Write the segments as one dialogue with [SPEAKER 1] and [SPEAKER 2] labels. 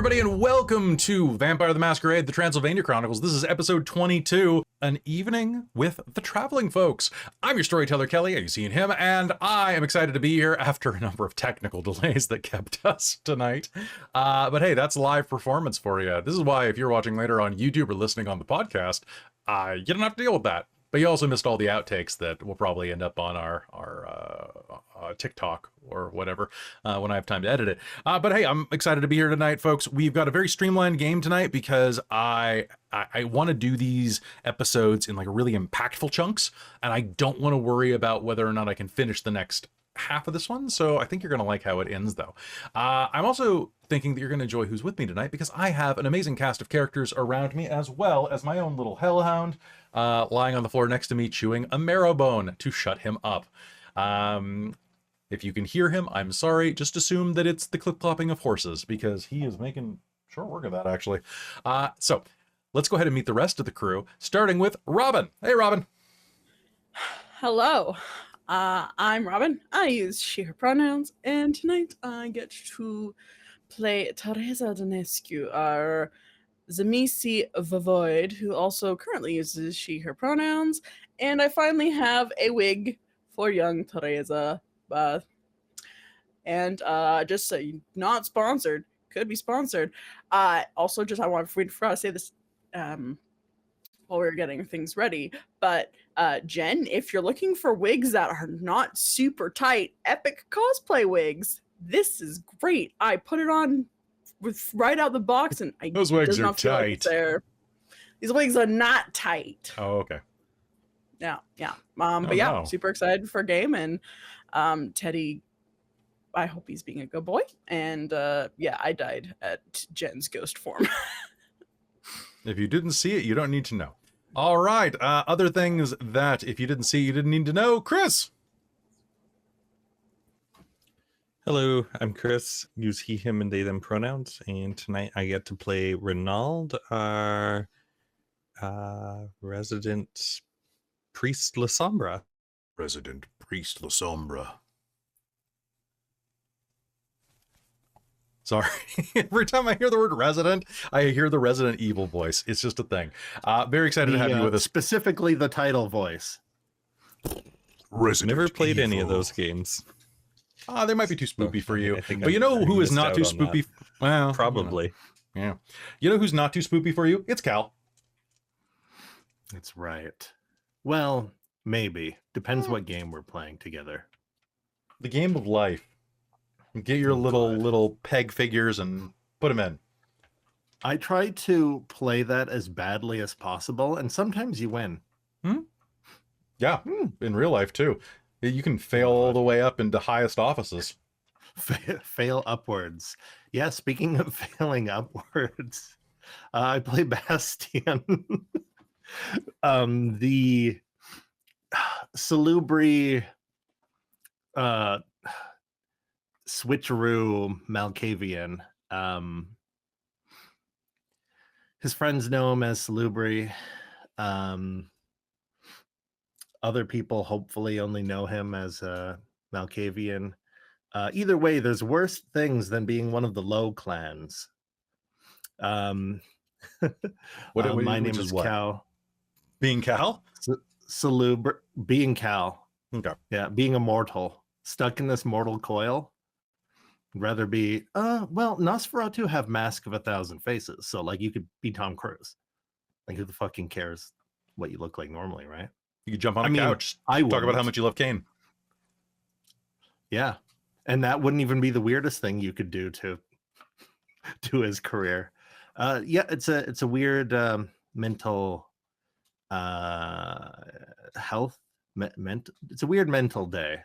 [SPEAKER 1] everybody, and welcome to Vampire the Masquerade, the Transylvania Chronicles. This is episode 22, An Evening with the Traveling Folks. I'm your storyteller, Kelly, you've seen him, and I am excited to be here after a number of technical delays that kept us tonight. But hey, that's live performance for you. This is why if you're watching later on YouTube or listening on the podcast, you don't have to deal with that. But you also missed all the outtakes that will probably end up on our TikTok or whatever when I have time to edit it. But hey, I'm excited to be here tonight, folks. We've got a very streamlined game tonight because I want to do these episodes in like really impactful chunks, and I don't want to worry about whether or not I can finish the next half of this one. So I think you're going to like how it ends, though. I'm also thinking that you're going to enjoy who's with me tonight because I have an amazing cast of characters around me, as well as my own little hellhound lying on the floor next to me chewing a marrow bone to shut him up. If you can hear him, I'm sorry. Just assume that it's the clip-clopping of horses because he is making short work of that, actually. So let's go ahead and meet the rest of the crew, starting with Robin. Hey, Robin.
[SPEAKER 2] Hello. I'm Robin. I use she, her pronouns, and tonight I get to play Tereza Dinescu, our Zamisi Vovoid, who also currently uses she, her pronouns, and I finally have a wig for young Tereza. And just so you not sponsored, could be sponsored. Also, just I forgot to say this while we were getting things ready, but Jen, if you're looking for wigs that are not super tight, epic cosplay wigs, this is great. I put it on with right out the box, and
[SPEAKER 1] those wigs are tight.
[SPEAKER 2] These wigs are not tight.
[SPEAKER 1] Oh, okay.
[SPEAKER 2] Yeah. But yeah, no. Super excited for a game, and Teddy, I hope he's being a good boy. And yeah, I died at Jen's ghost form.
[SPEAKER 1] If you didn't see it, you don't need to know. All right. Other things that if you didn't see, you didn't need to know. Chris.
[SPEAKER 3] Hello, I'm Chris. Use he, him, and they, them pronouns. And tonight I get to play Rainald, our resident priest La Sombra.
[SPEAKER 1] Resident priest La Sombra. Sorry. Every time I hear the word resident, I hear the Resident Evil voice. It's just a thing. Very excited to have you with us.
[SPEAKER 4] Specifically the title voice.
[SPEAKER 3] Resident Never played Evil. Any of those games.
[SPEAKER 1] They might be too spoopy for you. But you know who is not too spoopy? Well,
[SPEAKER 3] probably.
[SPEAKER 1] Yeah. You know who's not too spoopy for you? It's Kal.
[SPEAKER 4] That's right. Well, maybe. Depends what game we're playing together.
[SPEAKER 1] The game of life. Get your little peg figures and put them in.
[SPEAKER 4] I try to play that as badly as possible, and sometimes you win.
[SPEAKER 1] Yeah, in real life too. You can fail all the way up into highest offices.
[SPEAKER 4] Fail upwards. Yeah, speaking of failing upwards, I play Bastien. The Salubri switcheroo Malkavian. His friends know him as Salubri. Other people hopefully only know him as Malkavian. Either way, there's worse things than being one of the low clans. My name is Kal.
[SPEAKER 1] Being Kal?
[SPEAKER 4] Salubri. Being Kal.
[SPEAKER 1] Okay.
[SPEAKER 4] Yeah, being immortal. Stuck in this mortal coil. Rather be well, Nosferatu have Mask of 1,000 Faces, so like you could be Tom Cruise. Like who the fucking cares what you look like normally, right?
[SPEAKER 1] You could jump on a couch. Talk about how much you love Kane.
[SPEAKER 4] Yeah, and that wouldn't even be the weirdest thing you could do to his career. Yeah, it's a weird mental health. It's a weird mental day.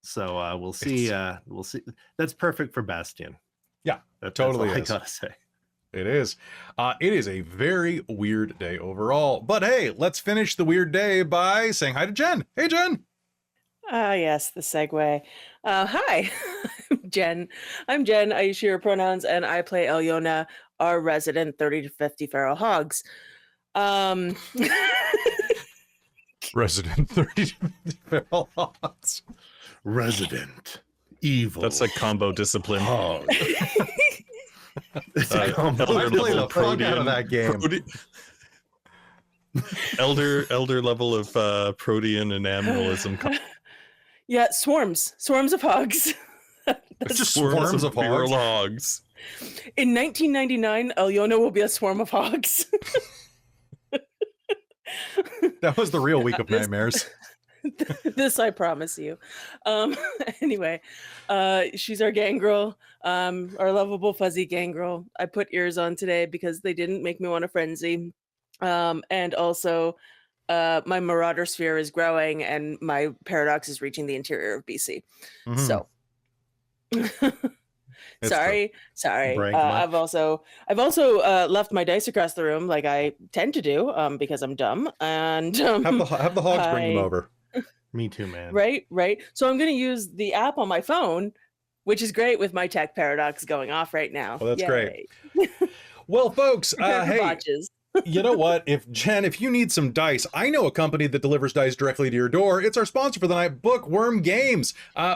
[SPEAKER 4] So we'll see. We'll see. That's perfect for Bastien.
[SPEAKER 1] Yeah, totally. I gotta say, it is. It is a very weird day overall. But hey, let's finish the weird day by saying hi to Jen. Hey, Jen.
[SPEAKER 5] Yes, the segue. Hi, Jen. I'm Jen. I use she, her pronouns, and I play Alëna, our resident 30 to 50 feral hogs.
[SPEAKER 1] Resident 30 to 50 feral hogs.
[SPEAKER 4] Resident evil.
[SPEAKER 3] That's a combo discipline.
[SPEAKER 4] I played the fuck out of that game.
[SPEAKER 3] Elder level of protean and animalism.
[SPEAKER 5] Yeah, swarms of hogs.
[SPEAKER 1] It's just swarms of
[SPEAKER 3] feral
[SPEAKER 1] hogs.
[SPEAKER 5] In 1999, Alëna will be a swarm of hogs.
[SPEAKER 1] That was the real week of nightmares.
[SPEAKER 5] This I promise you. Anyway, she's our gangrel, our lovable fuzzy gangrel. I put ears on today because they didn't make me want to frenzy. And also, my marauder sphere is growing and my paradox is reaching the interior of BC.
[SPEAKER 1] Mhm.
[SPEAKER 5] So sorry.
[SPEAKER 4] Brag
[SPEAKER 5] I've also left my dice across the room like I tend to do, because I'm dumb. And
[SPEAKER 1] have the hogs bring them over.
[SPEAKER 4] Me too, man.
[SPEAKER 5] Right. So I'm going to use the app on my phone, which is great with my tech paradox going off right now.
[SPEAKER 1] Well, that's
[SPEAKER 5] Yay.
[SPEAKER 1] great. Well, folks,
[SPEAKER 5] Prepare for
[SPEAKER 1] hey,
[SPEAKER 5] botches.
[SPEAKER 1] you know what? If you need some dice, I know a company that delivers dice directly to your door. It's our sponsor for the night, Bookwyrm Games.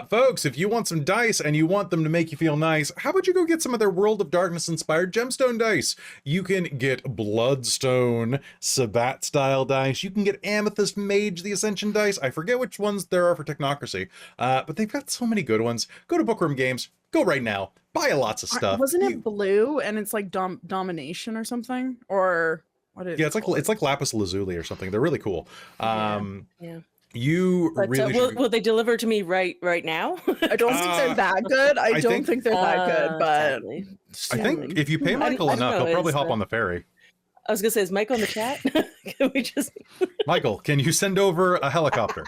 [SPEAKER 1] Folks, if you want some dice and you want them to make you feel nice, how about you go get some of their World of Darkness inspired gemstone dice? You can get Bloodstone, Sabbat style dice. You can get Amethyst Mage, the Ascension dice. I forget which ones there are for Technocracy, but they've got so many good ones. Go to Bookwyrm Games. Go right now. Buy lots of stuff.
[SPEAKER 2] Wasn't it blue and it's like domination or something? Or what is
[SPEAKER 1] Yeah, it's like lapis lazuli or something. They're really cool.
[SPEAKER 5] Yeah.
[SPEAKER 1] You
[SPEAKER 5] But
[SPEAKER 1] really
[SPEAKER 5] will they deliver to me right now?
[SPEAKER 2] I don't think they're that good. I don't think they're that good, but
[SPEAKER 5] sadly.
[SPEAKER 1] I think if you pay Michael
[SPEAKER 5] I don't
[SPEAKER 1] enough,
[SPEAKER 5] know,
[SPEAKER 1] he'll probably
[SPEAKER 5] is
[SPEAKER 1] hop
[SPEAKER 5] the-
[SPEAKER 1] on the ferry.
[SPEAKER 5] I was gonna say, is Mike on the chat? Can we just?
[SPEAKER 1] Michael, can you send over a helicopter?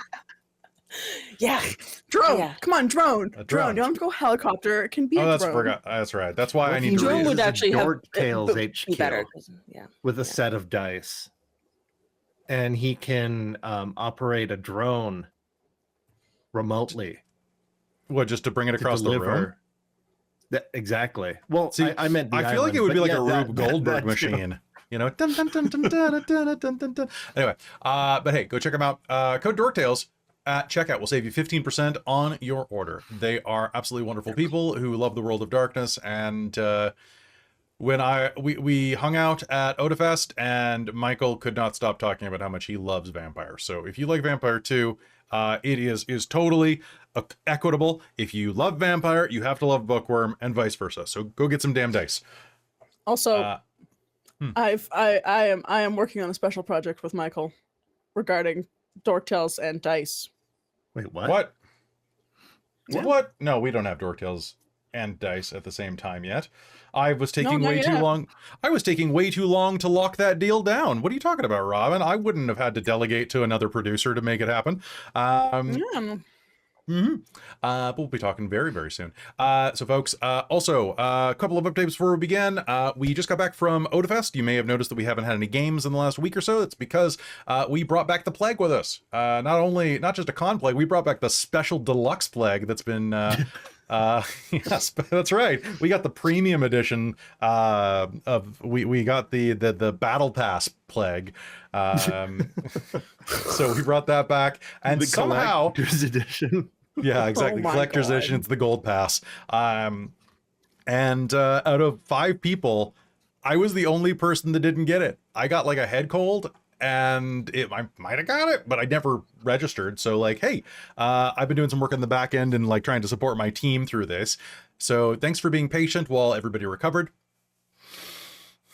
[SPEAKER 5] Yeah.
[SPEAKER 2] drone.
[SPEAKER 5] Yeah.
[SPEAKER 2] Come on, drone.
[SPEAKER 1] A drone.
[SPEAKER 2] Drone. You don't have to go helicopter. It can be a drone.
[SPEAKER 1] That's right. That's why I need to
[SPEAKER 5] Drone
[SPEAKER 1] read.
[SPEAKER 5] would
[SPEAKER 4] This is
[SPEAKER 5] actually have
[SPEAKER 4] Dork Tales
[SPEAKER 5] be
[SPEAKER 4] HQ
[SPEAKER 5] better. Yeah.
[SPEAKER 4] with a set of dice, and he can operate a drone remotely.
[SPEAKER 1] What, just to bring it
[SPEAKER 4] to
[SPEAKER 1] across the room?
[SPEAKER 4] deliver. Exactly. Well,
[SPEAKER 1] See,
[SPEAKER 4] I meant the
[SPEAKER 1] I feel like
[SPEAKER 4] island,
[SPEAKER 1] it would be
[SPEAKER 4] but
[SPEAKER 1] like
[SPEAKER 4] yeah,
[SPEAKER 1] a Rube
[SPEAKER 4] that
[SPEAKER 1] Goldberg
[SPEAKER 4] too.
[SPEAKER 1] machine. You know, dun, dun, dun, dun, dun, dun, dun, dun, dun, dun. Anyway, but hey, go check them out. Code DorkTales at checkout will save you 15% on your order. They are absolutely wonderful people who love the World of Darkness. And when we hung out at Odafest, and Michael could not stop talking about how much he loves Vampire. So if you like Vampire too, it is totally equitable. If you love Vampire, you have to love Bookwyrm, and vice versa. So go get some damn dice.
[SPEAKER 2] Also, I am working on a special project with Michael regarding Dork Tales and dice.
[SPEAKER 4] Wait, what?
[SPEAKER 1] What?
[SPEAKER 2] Yeah.
[SPEAKER 1] What? No, we don't have Dorktales and dice at the same time yet. I was taking
[SPEAKER 2] not
[SPEAKER 1] way too
[SPEAKER 2] yet.
[SPEAKER 1] long. I was taking way too long to lock that deal down. What are you talking about, Robin? I wouldn't have had to delegate to another producer to make it happen.
[SPEAKER 2] Yeah.
[SPEAKER 1] But we'll be talking very, very soon. So folks, also a couple of updates before we begin. We just got back from Odafest. You may have noticed that we haven't had any games in the last week or so. It's because we brought back the plague with us. Not just a con plague, we brought back the special deluxe plague that's been yes, that's right. We got the premium edition we got the battle pass plague. So we brought that back, and
[SPEAKER 4] The
[SPEAKER 1] somehow
[SPEAKER 4] collector's edition.
[SPEAKER 1] yeah, exactly.
[SPEAKER 2] my
[SPEAKER 1] Collector's
[SPEAKER 2] God.
[SPEAKER 1] edition, it's the gold pass. And out of 5 people, I was the only person that didn't get it. I got like a head cold, and I might have got it, but I never registered. So like, hey, I've been doing some work on the back end and like trying to support my team through this. So thanks for being patient while everybody recovered.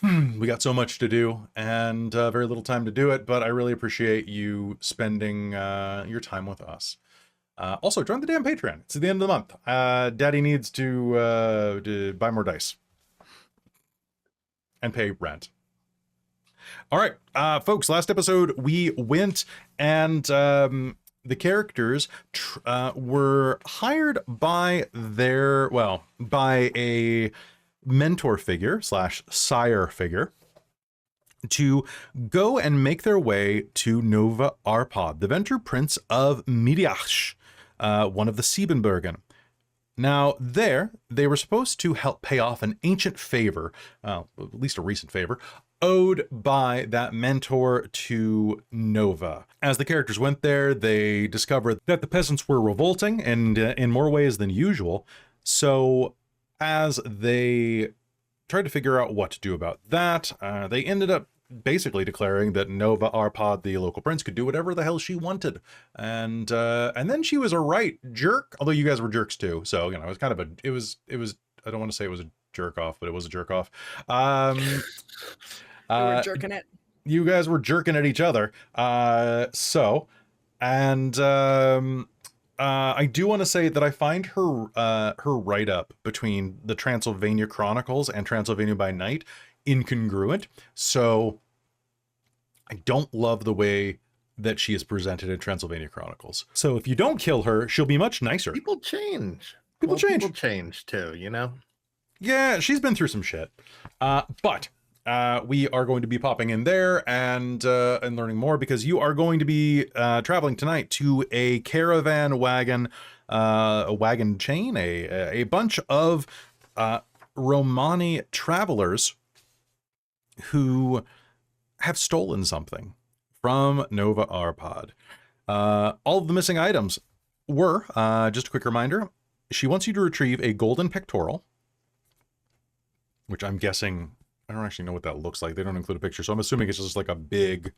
[SPEAKER 1] We got so much to do and very little time to do it, but I really appreciate you spending your time with us. Also, join the damn Patreon. It's at the end of the month. Daddy needs to buy more dice and pay rent. All right, folks, last episode we went and the characters were hired by by a mentor figure / sire figure to go and make their way to Nova Arpad, the Venture Prince of Midiach, one of the Siebenbergen. Now, they were supposed to help pay off an ancient favor, at least a recent favor, owed by that mentor to Nova. As the characters went there, they discovered that the peasants were revolting and in more ways than usual. So as they tried to figure out what to do about that. They ended up basically declaring that Nova Arpad, the local prince, could do whatever the hell she wanted. And then she was a right jerk, although you guys were jerks too. So, you know, it was kind of it was, I don't want to say it was a jerk off, but it was a jerk off.
[SPEAKER 2] We were jerking it.
[SPEAKER 1] You guys were jerking at each other. I do want to say that I find her write-up between the Transylvania Chronicles and Transylvania by Night incongruent. So I don't love the way that she is presented in Transylvania Chronicles. So if you don't kill her, she'll be much nicer.
[SPEAKER 4] People change.
[SPEAKER 1] People change.
[SPEAKER 4] People change too, you know?
[SPEAKER 1] Yeah, she's been through some shit. But we are going to be popping in there and learning more, because you are going to be traveling tonight to a caravan wagon, a wagon chain, a bunch of Romani travelers who have stolen something from Nova Arpad. All of the missing items were, just a quick reminder, she wants you to retrieve a golden pectoral, which I'm guessing, I don't actually know what that looks like. They don't include a picture, so I'm assuming it's just like a big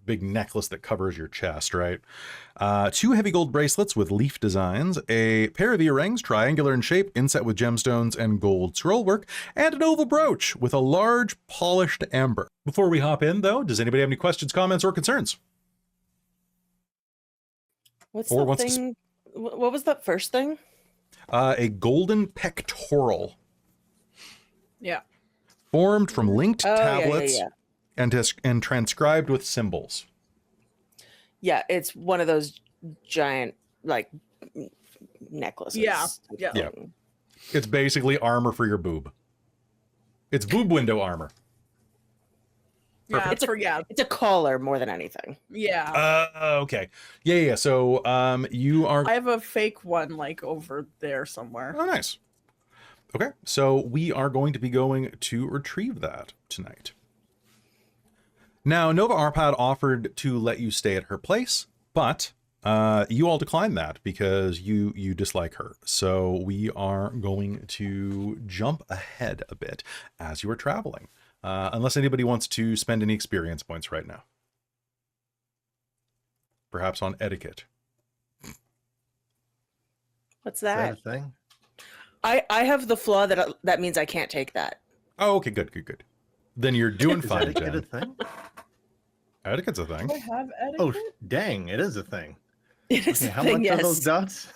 [SPEAKER 1] necklace that covers your chest, right? 2 heavy gold bracelets with leaf designs, a pair of earrings, triangular in shape, inset with gemstones and gold scrollwork, and an oval brooch with a large polished amber. Before we hop in, though, does anybody have any questions, comments, or concerns?
[SPEAKER 5] What was that first thing?
[SPEAKER 1] A golden pectoral.
[SPEAKER 2] Yeah.
[SPEAKER 1] Formed from linked
[SPEAKER 5] Oh,
[SPEAKER 1] tablets
[SPEAKER 5] yeah.
[SPEAKER 1] and transcribed with symbols.
[SPEAKER 5] Yeah, it's one of those giant, like, necklaces.
[SPEAKER 2] Yeah.
[SPEAKER 1] Yeah. It's basically armor for your boob. It's boob window armor.
[SPEAKER 2] Yeah,
[SPEAKER 5] It's a collar more than anything.
[SPEAKER 2] Yeah.
[SPEAKER 1] Okay. Yeah. So, you are...
[SPEAKER 2] I have a fake one, like, over there somewhere.
[SPEAKER 1] Oh, nice. Okay, so we are going to be going to retrieve that tonight. Now, Nova Arpad offered to let you stay at her place, but you all declined that because you dislike her. So we are going to jump ahead a bit as you are traveling, unless anybody wants to spend any experience points right now. Perhaps on etiquette.
[SPEAKER 5] What's
[SPEAKER 4] Is that
[SPEAKER 5] that?
[SPEAKER 4] a thing?
[SPEAKER 5] I have the flaw that means I can't take that.
[SPEAKER 1] Oh, okay, good. Then you're doing
[SPEAKER 4] Is
[SPEAKER 1] fine,
[SPEAKER 4] etiquette a
[SPEAKER 1] Jen.
[SPEAKER 4] thing?
[SPEAKER 1] Etiquette's a thing.
[SPEAKER 2] I have etiquette.
[SPEAKER 4] Oh, dang, it is a thing.
[SPEAKER 5] It is
[SPEAKER 4] Okay,
[SPEAKER 5] a
[SPEAKER 4] how
[SPEAKER 5] thing,
[SPEAKER 4] much are those
[SPEAKER 5] yes.
[SPEAKER 4] dots?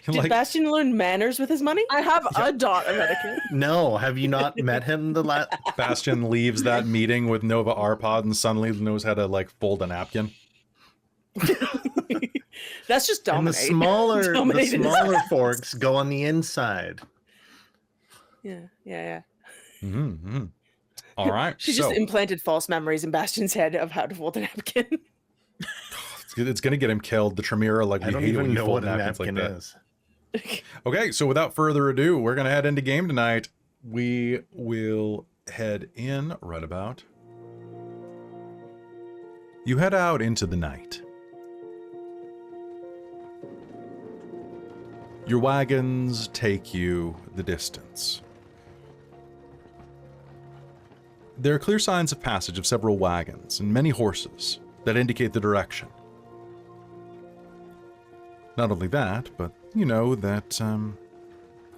[SPEAKER 5] Did
[SPEAKER 1] Like,
[SPEAKER 5] Bastien learn manners with his money?
[SPEAKER 2] I have a dot of etiquette.
[SPEAKER 4] No, have you not met him the last?
[SPEAKER 1] Bastien leaves that meeting with Nova Arpad and suddenly knows how to like fold a napkin.
[SPEAKER 5] That's just
[SPEAKER 4] And the
[SPEAKER 5] dominate.
[SPEAKER 4] smaller
[SPEAKER 5] Dominated.
[SPEAKER 4] forks go on the inside.
[SPEAKER 5] Yeah.
[SPEAKER 1] Mm-hmm. All right.
[SPEAKER 5] She
[SPEAKER 1] so
[SPEAKER 5] just implanted false memories in Bastian's head of how to fold a napkin.
[SPEAKER 1] it's gonna get him killed. The Tremere, like,
[SPEAKER 4] I
[SPEAKER 1] we
[SPEAKER 4] don't
[SPEAKER 1] hate it when
[SPEAKER 4] even
[SPEAKER 1] you
[SPEAKER 4] know
[SPEAKER 1] fold
[SPEAKER 4] what a
[SPEAKER 1] napkins like
[SPEAKER 4] napkin
[SPEAKER 1] that.
[SPEAKER 4] is.
[SPEAKER 1] Okay, so without further ado, we're gonna head into game tonight. We will head in right about. You head out into the night. Your wagons take you the distance. There are clear signs of passage of several wagons and many horses that indicate the direction. Not only that, but you know that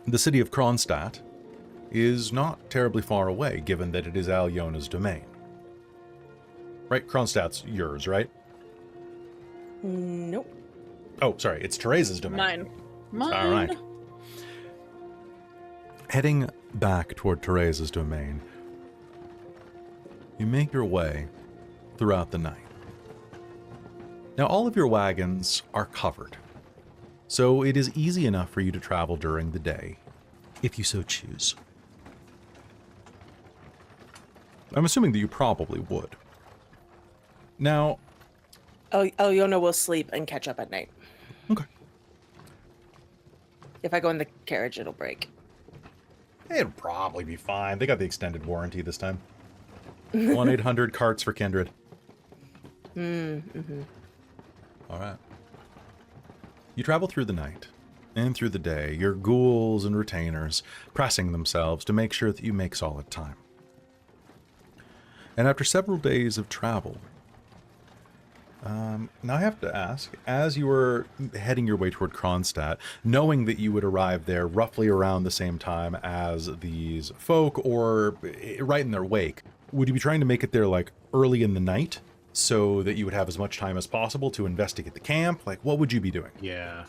[SPEAKER 1] the city of Kronstadt is not terribly far away, given that it is Alyona's domain. Right? Kronstadt's yours, right?
[SPEAKER 5] Nope.
[SPEAKER 1] Oh, sorry, it's Tereza's domain.
[SPEAKER 2] Mine.
[SPEAKER 1] All right. Heading back toward Tereza's domain, you make your way throughout the night. Now, all of your wagons are covered, so it is easy enough for you to travel during the day, if you so choose. I'm assuming that you probably would. Now...
[SPEAKER 5] Alëna will sleep and catch up at night.
[SPEAKER 1] Okay.
[SPEAKER 5] If I go in the carriage, it'll break.
[SPEAKER 1] It'll probably be fine. They got the extended warranty this time. 1-800-CARTS for Kindred.
[SPEAKER 5] Mm-hmm.
[SPEAKER 1] All right. You travel through the night and through the day, your ghouls and retainers pressing themselves to make sure that you make solid time. And after several days of travel, now I have to ask, as you were heading your way toward Kronstadt, knowing that you would arrive there roughly around the same time as these folk, or right in their wake, would you be trying to make it there like early in the night so that you would have as much time as possible to investigate the camp? Like, what would you be doing?
[SPEAKER 4] Yeah.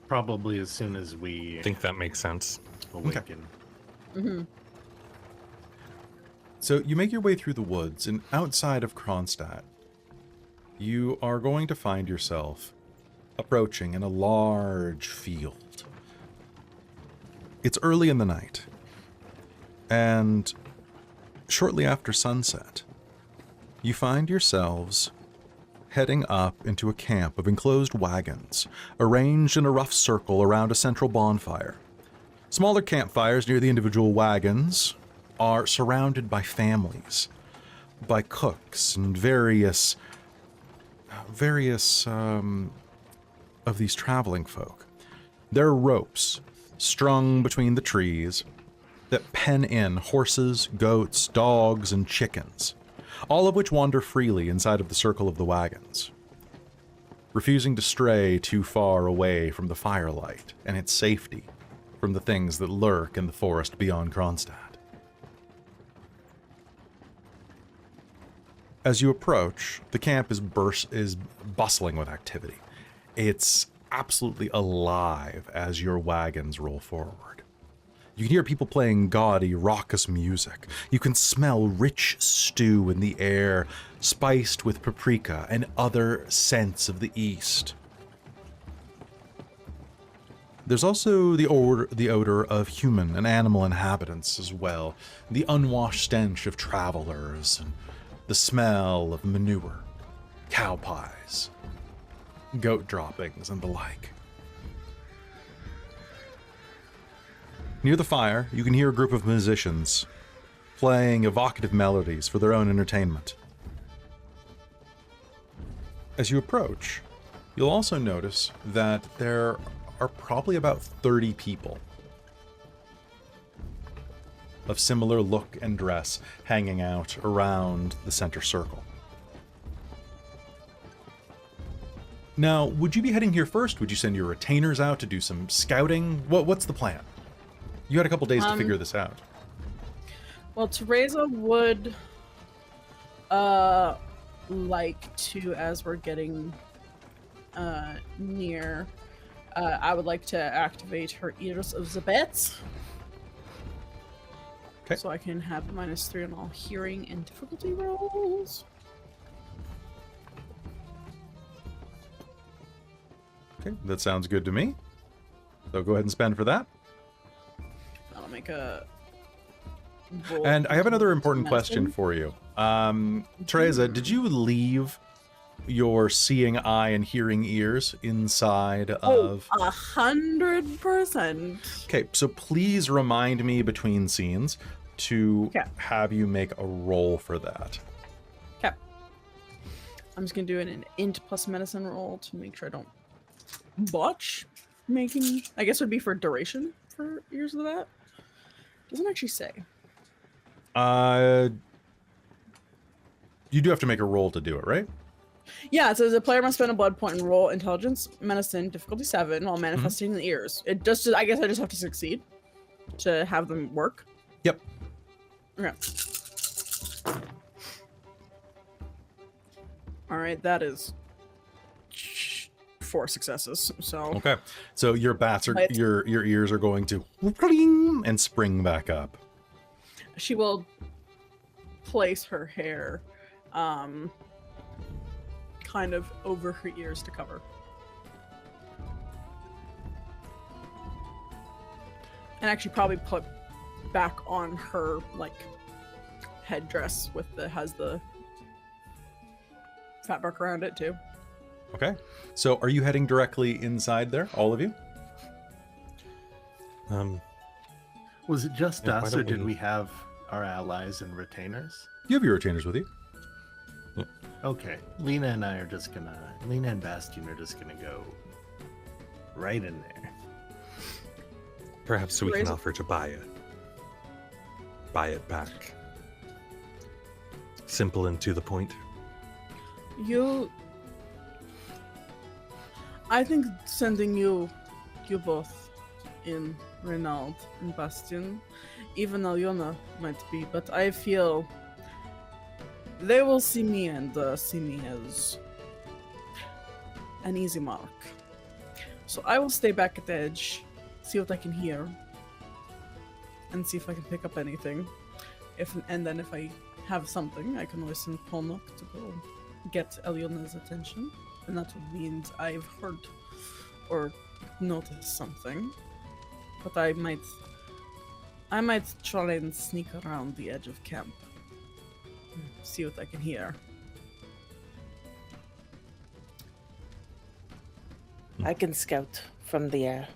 [SPEAKER 4] Probably as soon as we
[SPEAKER 3] I think that makes sense.
[SPEAKER 4] awaken.
[SPEAKER 2] Mm-hmm.
[SPEAKER 1] So you make your way through the woods, and outside of Kronstadt, you are going to find yourself approaching in a large field. It's early in the night, and shortly after sunset, you find yourselves heading up into a camp of enclosed wagons, arranged in a rough circle around a central bonfire. Smaller campfires near the individual wagons are surrounded by families, by cooks, and various of these traveling folk. There are ropes strung between the trees that pen in horses, goats, dogs, and chickens, all of which wander freely inside of the circle of the wagons, refusing to stray too far away from the firelight and its safety from the things that lurk in the forest beyond Kronstadt. As you approach, the camp is bustling with activity. It's absolutely alive as your wagons roll forward. You can hear people playing gaudy, raucous music. You can smell rich stew in the air, spiced with paprika and other scents of the east. There's also the odor of human and animal inhabitants as well, the unwashed stench of travelers, and the smell of manure, cow pies, goat droppings, and the like. Near the fire, you can hear a group of musicians playing evocative melodies for their own entertainment. As you approach, you'll also notice that there are probably about 30 people of similar look and dress hanging out around the center circle. Now, would you be heading here first? Would you send your retainers out to do some scouting? What's the plan? You had a couple days to figure this out.
[SPEAKER 2] Well, Tereza would like to, as we're getting near, I would like to activate her Ears of the Bats.
[SPEAKER 1] Okay.
[SPEAKER 2] So I can have -3 on all hearing and difficulty rolls.
[SPEAKER 1] Okay, that sounds good to me. So go ahead and spend for that.
[SPEAKER 2] I'll make a roll.
[SPEAKER 1] And I have another important
[SPEAKER 2] Medicine.
[SPEAKER 1] question for you. Tereza, did you leave your seeing eye and hearing ears inside of...
[SPEAKER 2] 100%.
[SPEAKER 1] Okay, so please remind me between scenes to
[SPEAKER 2] Okay.
[SPEAKER 1] have you make a roll for that.
[SPEAKER 2] Okay. I'm just gonna do an int plus medicine roll to make sure I don't botch making. I guess it would be for duration for Ears of the Bat. Doesn't actually say.
[SPEAKER 1] You do have to make a roll to do it, right?
[SPEAKER 2] Yeah, it says the player must spend a blood point and roll intelligence, medicine, difficulty 7 while manifesting the ears. It just, I guess I just have to succeed to have them work.
[SPEAKER 1] Yep.
[SPEAKER 2] Okay. All right, that is 4 successes. So
[SPEAKER 1] Okay. So your bats are,
[SPEAKER 2] Right.
[SPEAKER 1] your ears are going to and spring back up.
[SPEAKER 2] she will place her hair kind of over her ears to cover. And actually probably put back on her like headdress with has the fabric around it too.
[SPEAKER 1] Okay. So are you heading directly inside there, all of you?
[SPEAKER 4] Was it just
[SPEAKER 3] Yeah, why
[SPEAKER 4] us, or
[SPEAKER 3] don't
[SPEAKER 4] did
[SPEAKER 3] we-
[SPEAKER 4] we have our allies and retainers?
[SPEAKER 1] You have your retainers with you.
[SPEAKER 4] Okay, Lena and Bastien are just gonna go right in there.
[SPEAKER 3] Perhaps we can
[SPEAKER 2] Tereza?
[SPEAKER 3] offer to buy it back. Simple and to the point.
[SPEAKER 2] I think sending you both in, Rainald and Bastien, even Alëna might be, but I feel they will see me and see me as an easy mark. So I will stay back at the edge, see what I can hear, and see if I can pick up anything. And then if I have something, I can always send Polnock to go get Alëna's attention, and that would mean I've heard or noticed something. But I might try and sneak around the edge of camp, see what I can hear.
[SPEAKER 5] I can scout from the air.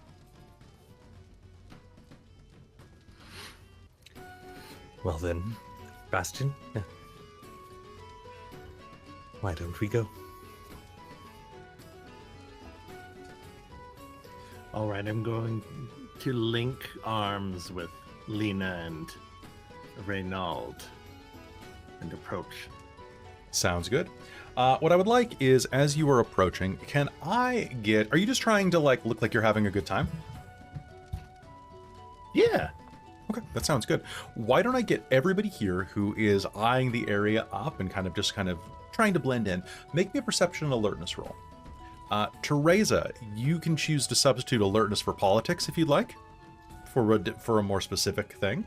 [SPEAKER 3] Well then, Bastien, why don't we go?
[SPEAKER 4] All right, I'm going to link arms with Lena and Rainald and approach.
[SPEAKER 1] Sounds good. What I would like is, as you are approaching, can I get... Are you just trying to, like, look like you're having a good time?
[SPEAKER 4] Yeah.
[SPEAKER 1] Okay, that sounds good. Why don't I get everybody here who is eyeing the area up and kind of trying to blend in, make me a perception and alertness roll. Tereza, you can choose to substitute alertness for politics if you'd like, for a more specific thing.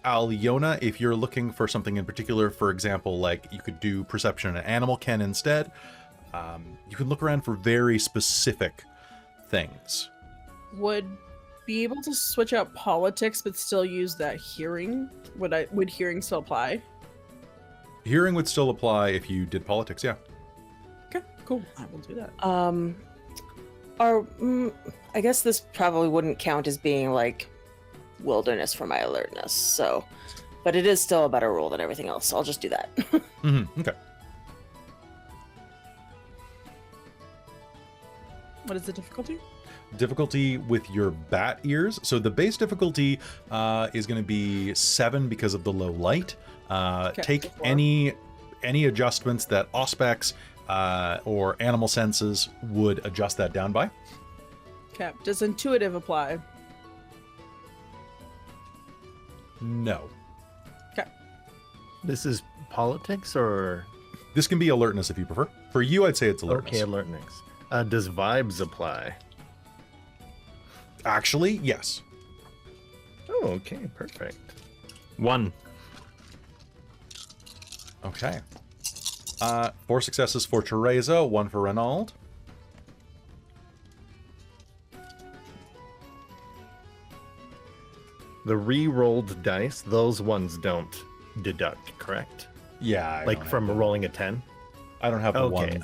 [SPEAKER 1] Alëna, if you're looking for something in particular, for example, like you could do perception and animal ken instead. You can look around for very specific things.
[SPEAKER 2] Would be able to switch out politics but still use that hearing? Would hearing still apply?
[SPEAKER 1] Hearing would still apply if you did politics, yeah.
[SPEAKER 2] Okay, cool. I will do that.
[SPEAKER 5] I guess this probably wouldn't count as being like wilderness for my alertness, so, but it is still a better roll than everything else, so I'll just do that.
[SPEAKER 1] Okay.
[SPEAKER 2] What is the difficulty?
[SPEAKER 1] Difficulty with your bat ears. So the base difficulty is going to be 7 because of the low light. Take
[SPEAKER 2] so 4.
[SPEAKER 1] any adjustments that Auspex or animal senses would adjust that down by.
[SPEAKER 2] Okay. Does intuitive apply?
[SPEAKER 1] No.
[SPEAKER 2] Okay.
[SPEAKER 4] This is politics or...
[SPEAKER 1] This can be alertness if you prefer. For you, I'd say it's alertness.
[SPEAKER 4] Okay, alertness. Does vibes apply?
[SPEAKER 1] Actually, yes.
[SPEAKER 4] Oh, okay, perfect.
[SPEAKER 3] 1.
[SPEAKER 1] Okay. 4 successes for Tereza, 1 for Rainald.
[SPEAKER 4] The re-rolled dice, those ones don't deduct, correct?
[SPEAKER 1] Yeah. I
[SPEAKER 4] Like
[SPEAKER 1] don't
[SPEAKER 4] from
[SPEAKER 1] have
[SPEAKER 4] rolling a 10?
[SPEAKER 1] I don't have the
[SPEAKER 4] Okay,
[SPEAKER 1] ones.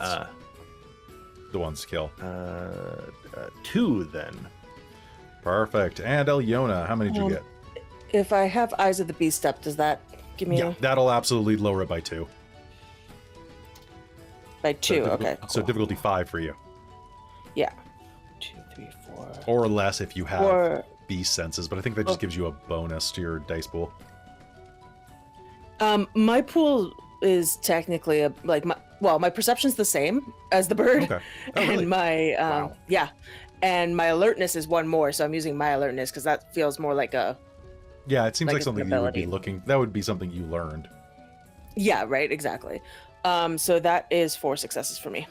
[SPEAKER 1] The one skill.
[SPEAKER 4] 2 then.
[SPEAKER 1] Perfect. And Alëna, how many did you get?
[SPEAKER 5] If I have Eyes of the Beast up, does that give me
[SPEAKER 1] Yeah, that'll absolutely lower it by 2.
[SPEAKER 5] by 2? Okay.
[SPEAKER 1] So
[SPEAKER 5] Cool.
[SPEAKER 1] difficulty 5 for you.
[SPEAKER 5] Yeah. 2, 3, 4.
[SPEAKER 1] Or less if you have
[SPEAKER 5] Or
[SPEAKER 1] beast senses, but I think that just gives you a bonus to your dice pool.
[SPEAKER 5] my pool is technically my perception's the same as the bird.
[SPEAKER 1] Okay. Oh, really?
[SPEAKER 5] And my
[SPEAKER 1] Wow.
[SPEAKER 5] yeah. And my alertness is 1 more, so I'm using my alertness because that feels more like a
[SPEAKER 1] Yeah, it seems
[SPEAKER 5] like
[SPEAKER 1] like
[SPEAKER 5] it's an
[SPEAKER 1] something you would be
[SPEAKER 5] ability.
[SPEAKER 1] looking. That would be something you learned.
[SPEAKER 5] yeah, right, exactly. So that is 4 successes for me.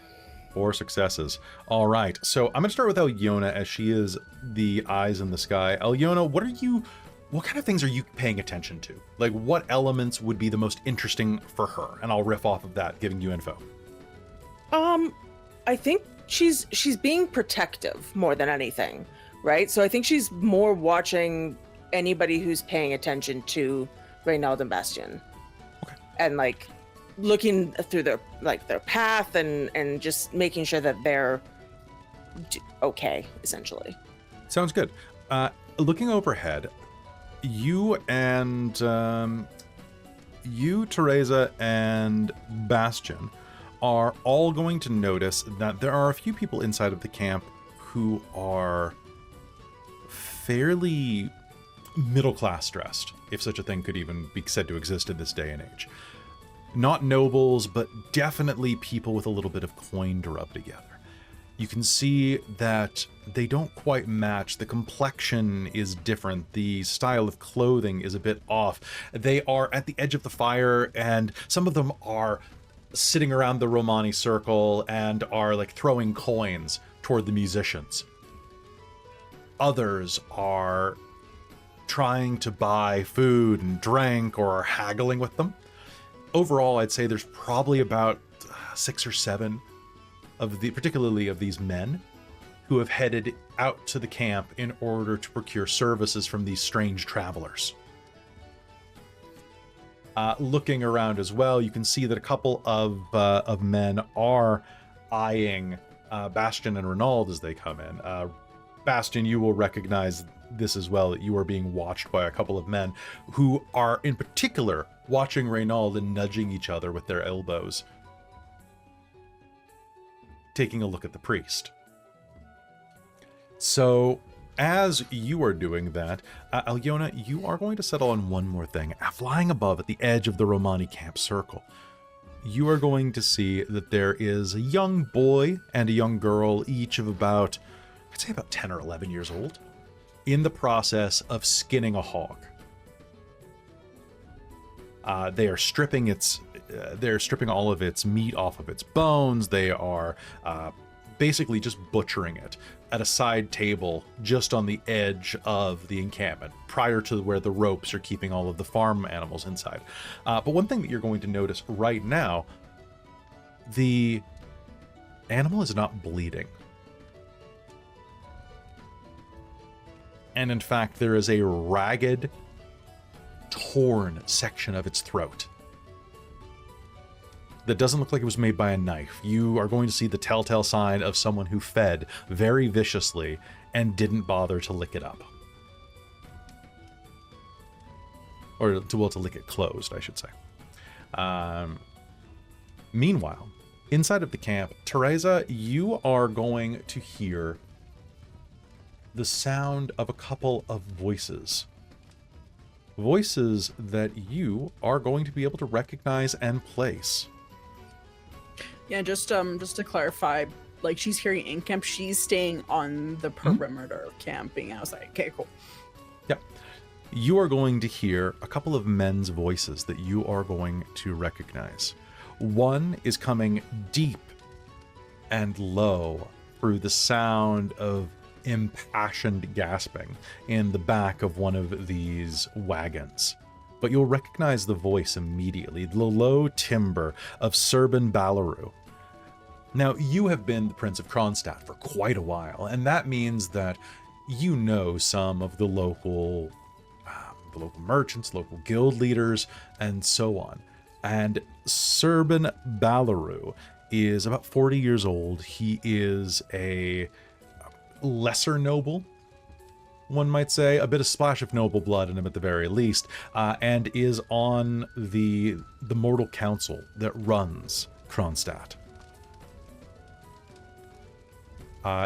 [SPEAKER 1] 4 successes. All right. So I'm going to start with Alëna, as she is the eyes in the sky. Alëna, what kind of things are you paying attention to? Like, what elements would be the most interesting for her? And I'll riff off of that, giving you info.
[SPEAKER 5] I think she's being protective more than anything, right? So I think she's more watching anybody who's paying attention to Rainald and Bastien.
[SPEAKER 1] Okay.
[SPEAKER 5] And like looking through their path and just making sure that they're okay, essentially.
[SPEAKER 1] Sounds good. Looking overhead, you, Tereza, and Bastien are all going to notice that there are a few people inside of the camp who are fairly middle-class dressed, if such a thing could even be said to exist in this day and age. Not nobles, but definitely people with a little bit of coin to rub together. You can see that they don't quite match. The complexion is different. The style of clothing is a bit off. They are at the edge of the fire, and some of them are sitting around the Romani circle and are like throwing coins toward the musicians. Others are trying to buy food and drink or are haggling with them. Overall, I'd say there's probably about 6 or 7 of particularly of these men who have headed out to the camp in order to procure services from these strange travelers. Looking around as well, you can see that a couple of men are eyeing Bastien and Rainald as they come in. Bastien, you will recognize this as well, that you are being watched by a couple of men who are in particular watching Rainald and nudging each other with their elbows, taking a look at the priest. So as you are doing that, Alëna, you are going to settle on one more thing. Flying above at the edge of the Romani camp circle, you are going to see that there is a young boy and a young girl, each of about, I'd say about 10 or 11 years old, in the process of skinning a hog. They are stripping all of its meat off of its bones. They are basically just butchering it at a side table just on the edge of the encampment, prior to where the ropes are keeping all of the farm animals inside. But one thing that you're going to notice right now, the animal is not bleeding. And in fact, there is a ragged, torn section of its throat that doesn't look like it was made by a knife. You are going to see the telltale sign of someone who fed very viciously and didn't bother to lick it up. Or to lick it closed, I should say. Meanwhile, inside of the camp, Tereza, you are going to hear the sound of a couple of voices. Voices that you are going to be able to recognize and place.
[SPEAKER 2] Yeah, just to clarify, like, she's hearing in camp, she's staying on the perimeter of camping. I was like, okay, cool.
[SPEAKER 1] Yeah. You are going to hear a couple of men's voices that you are going to recognize. One is coming deep and low through the sound of impassioned gasping in the back of one of these wagons. But you'll recognize the voice immediately, the low timbre of Serban Balaru. Now, you have been the Prince of Kronstadt for quite a while, and that means that you know some of the local merchants, local guild leaders, and so on. And Serban Balaru is about 40 years old. He is a lesser noble, one might say, a bit of splash of noble blood in him at the very least, and is on the mortal council that runs Kronstadt.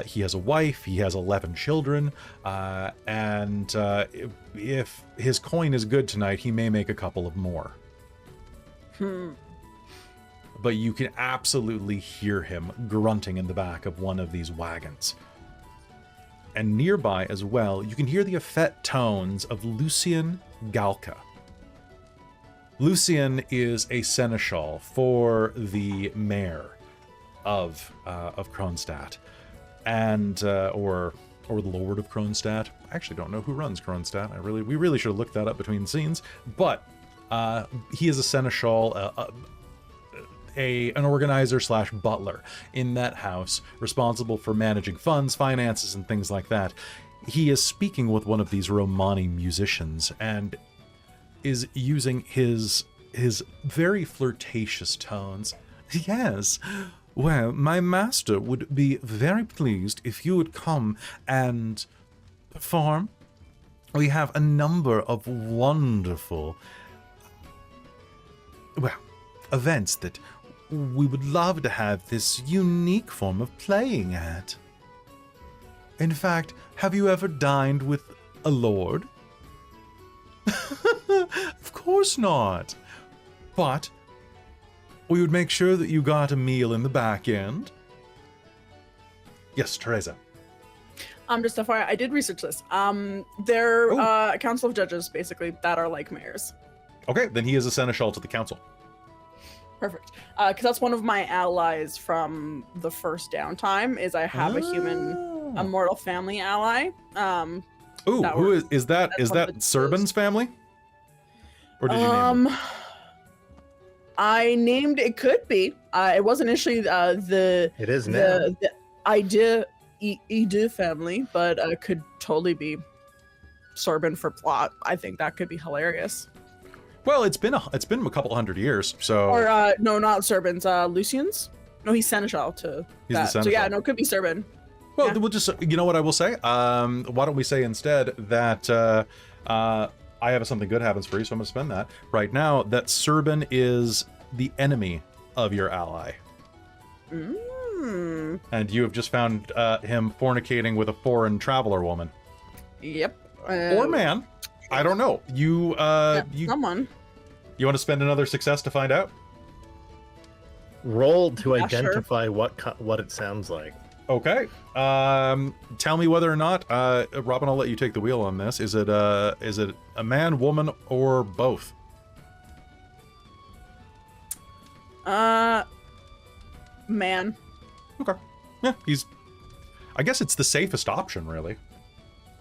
[SPEAKER 1] He has a wife, he has 11 children, and if his coin is good tonight, he may make a couple of more. But you can absolutely hear him grunting in the back of one of these wagons. And nearby as well, you can hear the effete tones of Lucien Galka. Lucien is a seneschal for the mayor of Kronstadt, and or the Lord of Kronstadt. I actually don't know who runs Kronstadt. We really should have looked that up between scenes. But he is a seneschal, an organizer / butler in that house, responsible for managing funds, finances, and things like that. He is speaking with one of these Romani musicians and is using his very flirtatious tones. Yes, well, my master would be very pleased if you would come and perform. We have a number of wonderful, events that we would love to have this unique form of playing at. In fact, have you ever dined with a lord? Of course not. But we would make sure that you got a meal in the back end. Yes, Tereza.
[SPEAKER 2] Just FYI, I did research this. They're a council of judges, basically, that are like mayors.
[SPEAKER 1] Okay, then he is a seneschal to the council.
[SPEAKER 2] Perfect. Because that's one of my allies from the first downtime, is I have a mortal family ally.
[SPEAKER 1] Who is that? Is that Serban's family? Or did you name it?
[SPEAKER 2] I named it. Could be. It was initially the.
[SPEAKER 4] It is now.
[SPEAKER 2] The Ide family, but could totally be Serban for plot. I think that could be hilarious.
[SPEAKER 1] Well, it's been a couple hundred years, so.
[SPEAKER 2] Or no, not Serban's. Lucian's. No, he's seneschal to
[SPEAKER 1] he's
[SPEAKER 2] that.
[SPEAKER 1] The seneschal.
[SPEAKER 2] So yeah, no, it could be Serban.
[SPEAKER 1] Well,
[SPEAKER 2] Yeah.
[SPEAKER 1] we'll just, you know what I will say? Why don't we say instead that I have something good happens for you, so I'm going to spend that right now, that Serban is the enemy of your ally. And you have just found him fornicating with a foreign traveler woman.
[SPEAKER 2] Yep.
[SPEAKER 1] Or man. I don't know.
[SPEAKER 2] Someone.
[SPEAKER 1] You want to spend another success to find out?
[SPEAKER 4] Roll to
[SPEAKER 2] Yeah, sure.
[SPEAKER 4] identify what it sounds like.
[SPEAKER 1] Okay. Tell me whether or not, Robin, I'll let you take the wheel on this. Is it a man, woman, or both?
[SPEAKER 2] Man.
[SPEAKER 1] Okay. Yeah, I guess it's the safest option, really.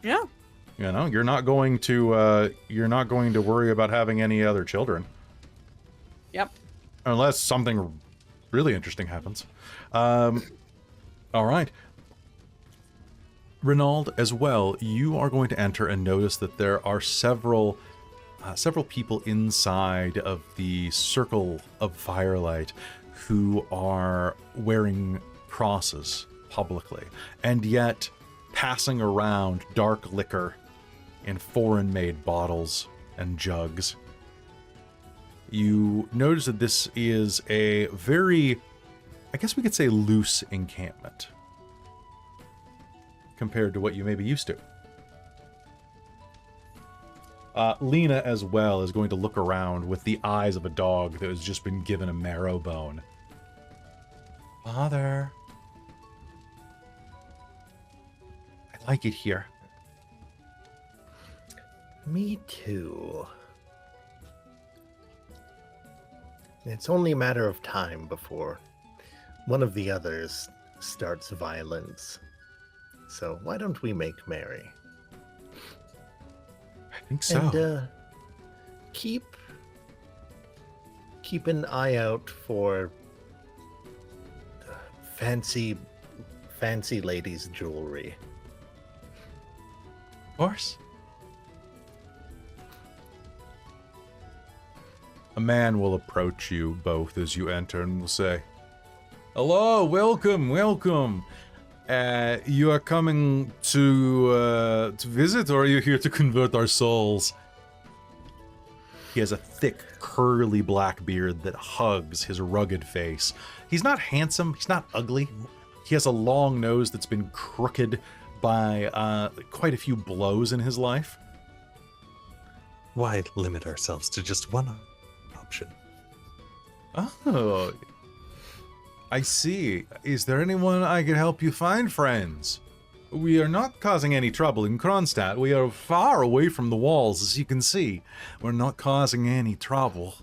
[SPEAKER 2] Yeah.
[SPEAKER 1] You know, you're not going to worry about having any other children.
[SPEAKER 2] Yep.
[SPEAKER 1] Unless something really interesting happens. All right. Rainald, as well, you are going to enter and notice that there are several people inside of the circle of firelight who are wearing crosses publicly, and yet passing around dark liquor in foreign-made bottles and jugs. You notice that this is a very, I guess we could say, loose encampment compared to what you may be used to. Lena, as well, is going to look around with the eyes of a dog that has just been given a marrow bone. Father, I like it here.
[SPEAKER 4] Me too. It's only a matter of time before one of the others starts violence. So why don't we make merry?
[SPEAKER 1] I think so.
[SPEAKER 4] And keep an eye out for fancy ladies' jewelry.
[SPEAKER 1] Of course. A man will approach you both as you enter and will say, "Hello, welcome, welcome. You are coming to visit, or are you here to convert our souls?" He has a thick, curly black beard that hugs his rugged face. He's not handsome, he's not ugly. He has a long nose that's been crooked by quite a few blows in his life.
[SPEAKER 3] Why limit ourselves to just one option?
[SPEAKER 1] Oh, I see. Is there anyone I could help you find, friends? We are not causing any trouble in Kronstadt. We are far away from the walls, as you can see. We're not causing any trouble.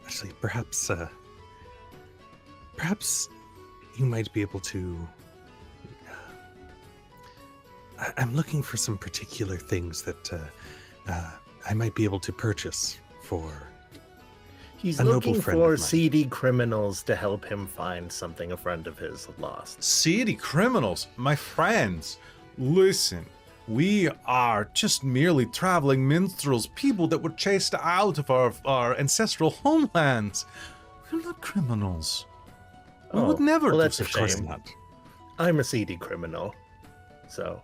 [SPEAKER 3] Actually, perhaps you might be able to. I'm looking for some particular things that I might be able to purchase for.
[SPEAKER 4] He's
[SPEAKER 3] a noble
[SPEAKER 4] looking
[SPEAKER 3] friend
[SPEAKER 4] for
[SPEAKER 3] of mine.
[SPEAKER 4] seedy criminals to help him find something a friend of his lost.
[SPEAKER 1] Seedy criminals, my friends. Listen, we are just merely traveling minstrels, people that were chased out of our ancestral homelands. We're not criminals. We would never
[SPEAKER 4] well,
[SPEAKER 1] do
[SPEAKER 4] that's a
[SPEAKER 1] such a
[SPEAKER 4] shame.
[SPEAKER 1] thing.
[SPEAKER 3] Not.
[SPEAKER 4] I'm a seedy criminal, so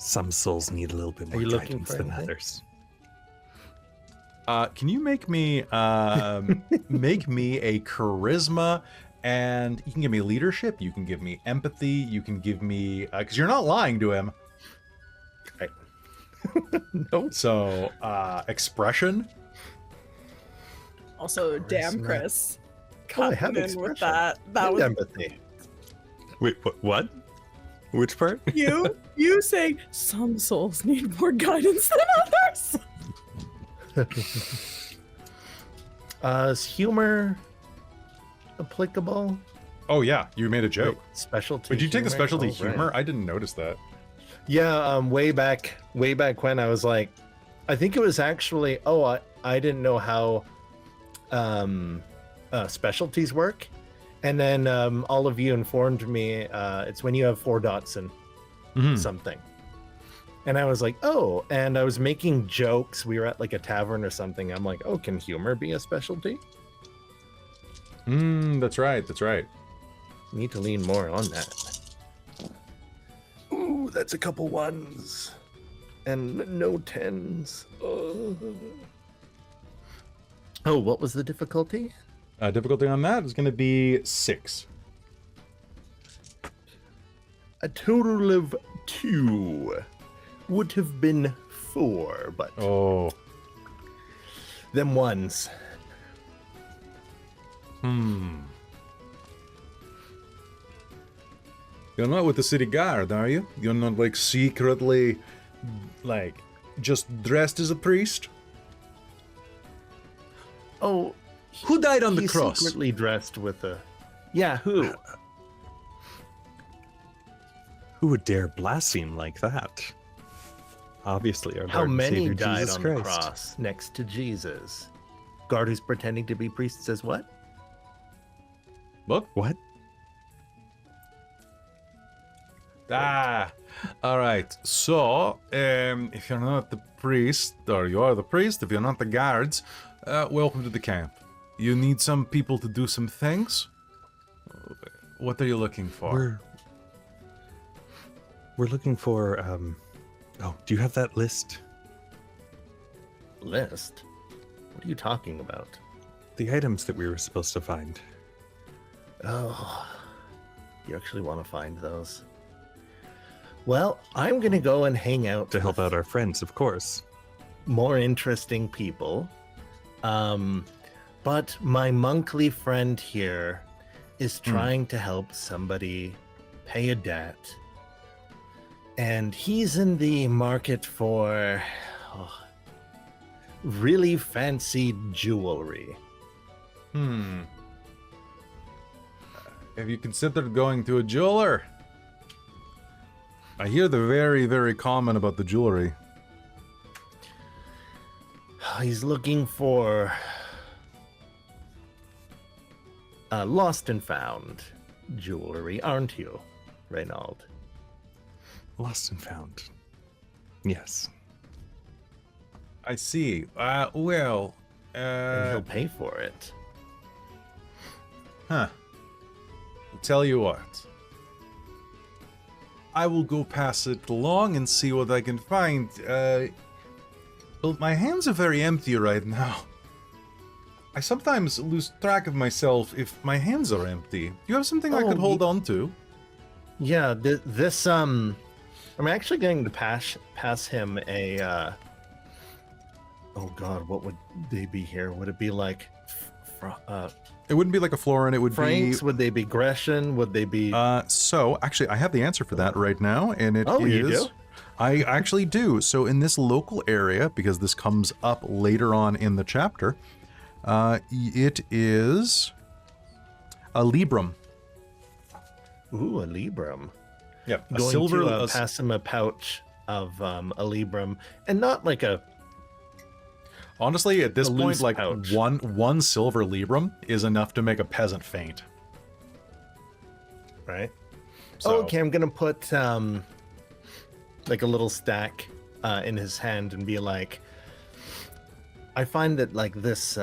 [SPEAKER 3] Some souls need a little bit more
[SPEAKER 4] you looking
[SPEAKER 3] guidance
[SPEAKER 4] for
[SPEAKER 3] than
[SPEAKER 4] anything?
[SPEAKER 3] others.
[SPEAKER 1] Can you make me make me a charisma, and you can give me leadership, you can give me empathy, you can give me because you're not lying to him.
[SPEAKER 4] Right.
[SPEAKER 1] No. So expression.
[SPEAKER 2] Also, damn
[SPEAKER 4] Charisma.
[SPEAKER 2] Chris.
[SPEAKER 4] Oh, I have
[SPEAKER 2] Coming in with
[SPEAKER 4] expression.
[SPEAKER 2] that. That
[SPEAKER 4] And
[SPEAKER 2] was
[SPEAKER 4] empathy.
[SPEAKER 3] Wait, what? Which part?
[SPEAKER 2] you saying some souls need more guidance than others.
[SPEAKER 4] Is humor applicable?
[SPEAKER 1] Oh yeah, you made a joke.
[SPEAKER 4] Wait, specialty.
[SPEAKER 1] Did you take the
[SPEAKER 4] humor?
[SPEAKER 1] specialty
[SPEAKER 4] Oh, right.
[SPEAKER 1] humor? I didn't notice that.
[SPEAKER 4] Yeah, way back when I was like, I think it was actually. Oh, I didn't know how specialties work, and then all of you informed me. It's when you have 4 dots in something, and I was like, oh, and I was making jokes. We were at like a tavern or something. I'm like, oh, can humor be a specialty?
[SPEAKER 1] That's right. That's right.
[SPEAKER 4] Need to lean more on that. Ooh, that's a couple 1s. And no 10s. Oh, what was the difficulty?
[SPEAKER 1] Difficulty on that is going to be 6.
[SPEAKER 4] A total of 2. Would have been 4, but
[SPEAKER 1] Oh.
[SPEAKER 4] them 1s.
[SPEAKER 1] You're not with the city guard, are you? You're not like secretly, like, just dressed as a priest?
[SPEAKER 4] Oh,
[SPEAKER 1] Who died on the
[SPEAKER 4] he's
[SPEAKER 1] cross?
[SPEAKER 4] secretly dressed with a... Yeah, who?
[SPEAKER 3] Who would dare blaspheme like that? Obviously, our
[SPEAKER 4] How
[SPEAKER 3] Lord and
[SPEAKER 4] many
[SPEAKER 3] Savior
[SPEAKER 4] died
[SPEAKER 3] Jesus
[SPEAKER 4] on
[SPEAKER 3] Christ.
[SPEAKER 4] the cross next to Jesus? Guard who's pretending to be priest says what?
[SPEAKER 1] What?
[SPEAKER 3] What?
[SPEAKER 1] Ah, all right. So, if you're not the priest, or you are the priest, if you're not the guards, welcome to the camp. You need some people to do some things? What are you looking for?
[SPEAKER 3] We're looking for oh, do you have that list?
[SPEAKER 4] List? What are you talking about?
[SPEAKER 3] The items that we were supposed to find.
[SPEAKER 4] Oh, you actually want to find those? Well, I'm going to go and hang out
[SPEAKER 3] To help
[SPEAKER 4] with
[SPEAKER 3] out our friends, of course.
[SPEAKER 4] more interesting people. But my monkly friend here is trying to help somebody pay a debt. And he's in the market for really fancy jewelry.
[SPEAKER 1] Have you considered going to a jeweler? I hear they're very, very common about the jewelry.
[SPEAKER 4] He's looking for lost and found jewelry, aren't you, Rainald?
[SPEAKER 3] Lost and found. Yes.
[SPEAKER 1] I see. Well,
[SPEAKER 4] And he'll pay for it.
[SPEAKER 1] I'll tell you what. I will go pass it along and see what I can find. Well, my hands are very empty right now. I sometimes lose track of myself if my hands are empty. Do you have something I
[SPEAKER 4] Oh,
[SPEAKER 1] could hold on to?
[SPEAKER 4] Yeah, this I'm actually going to pass him a oh god, what would they be here? Would it be like
[SPEAKER 1] It wouldn't be like a florin, it would
[SPEAKER 4] francs? Would they be Grecian? Would they be
[SPEAKER 1] be... So, actually, I have the answer for that right now, and it is...
[SPEAKER 4] Oh, you do?
[SPEAKER 1] I actually do. So in this local area, because this comes up later on in the chapter, it is a librum.
[SPEAKER 4] Ooh, a librum.
[SPEAKER 1] Yep, a
[SPEAKER 4] Going
[SPEAKER 1] silver...
[SPEAKER 4] to pass him a pouch of a librum, and not like a...
[SPEAKER 1] Honestly, at this
[SPEAKER 4] a
[SPEAKER 1] point,
[SPEAKER 4] loose
[SPEAKER 1] like
[SPEAKER 4] pouch.
[SPEAKER 1] one silver librum is enough to make a peasant faint.
[SPEAKER 4] Right?
[SPEAKER 1] So,
[SPEAKER 4] Okay, I'm gonna put like a little stack in his hand and be like, I find that like this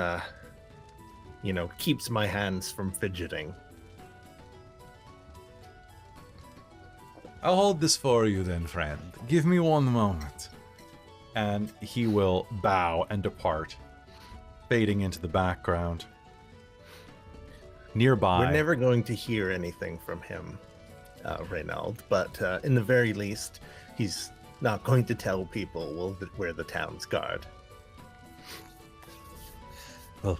[SPEAKER 4] keeps my hands from fidgeting.
[SPEAKER 1] I'll hold this for you then, friend. Give me one moment. And he will bow and depart, fading into the background. Nearby.
[SPEAKER 4] We're never going to hear anything from him, Rainald, but in the very least, he's not going to tell people where the town's guard.
[SPEAKER 3] Well,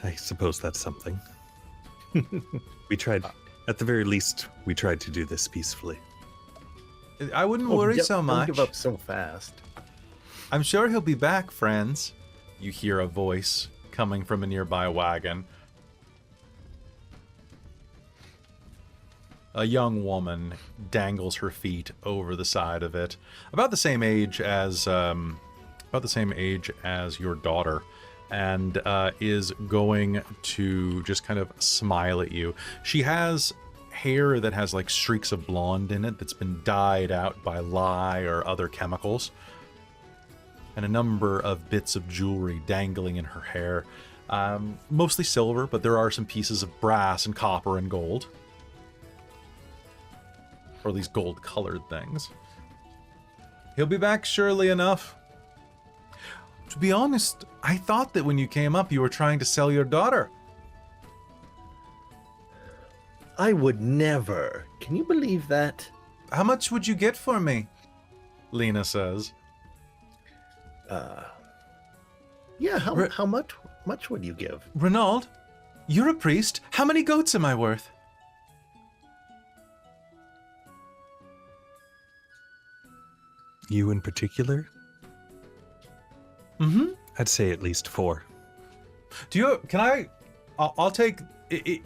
[SPEAKER 3] I suppose that's something. We tried, at the very least, we tried to do this peacefully.
[SPEAKER 1] I wouldn't worry so
[SPEAKER 4] Don't
[SPEAKER 1] much.
[SPEAKER 4] give up so fast.
[SPEAKER 1] I'm sure he'll be back, friends. You hear a voice coming from a nearby wagon. A young woman dangles her feet over the side of it, about the same age as your daughter, and is going to just kind of smile at you. She has hair that has like streaks of blonde in it that's been dyed out by lye or other chemicals, and a number of bits of jewelry dangling in her hair, mostly silver, but there are some pieces of brass and copper and gold, or at least gold colored things. He'll be back surely enough. To be honest, I thought that when you came up you were trying to sell your daughter.
[SPEAKER 4] I would never. Can you believe that?
[SPEAKER 1] How much would you get for me? Lena says.
[SPEAKER 4] Yeah, how much would you give?
[SPEAKER 1] Rainald, you're a priest. How many goats am I worth?
[SPEAKER 3] You in particular?
[SPEAKER 1] Mm-hmm.
[SPEAKER 3] I'd say at least 4.
[SPEAKER 1] I'll take it.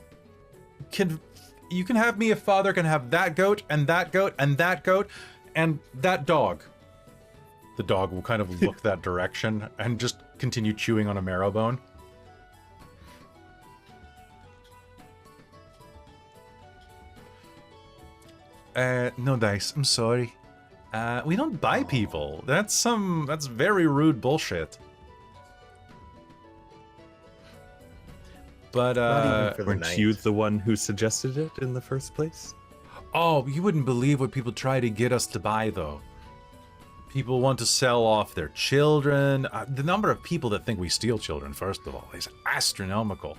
[SPEAKER 1] You can have me if father can have that goat and that goat and that goat and that dog. The dog will kind of look that direction and just continue chewing on a marrow bone. No dice. I'm sorry. We don't buy people. That's very rude bullshit. But
[SPEAKER 4] Not even for the
[SPEAKER 3] weren't
[SPEAKER 4] night.
[SPEAKER 3] you the one who suggested it in the first place?
[SPEAKER 1] Oh, you wouldn't believe what people try to get us to buy, though. People want to sell off their children. The number of people that think we steal children, first of all, is astronomical.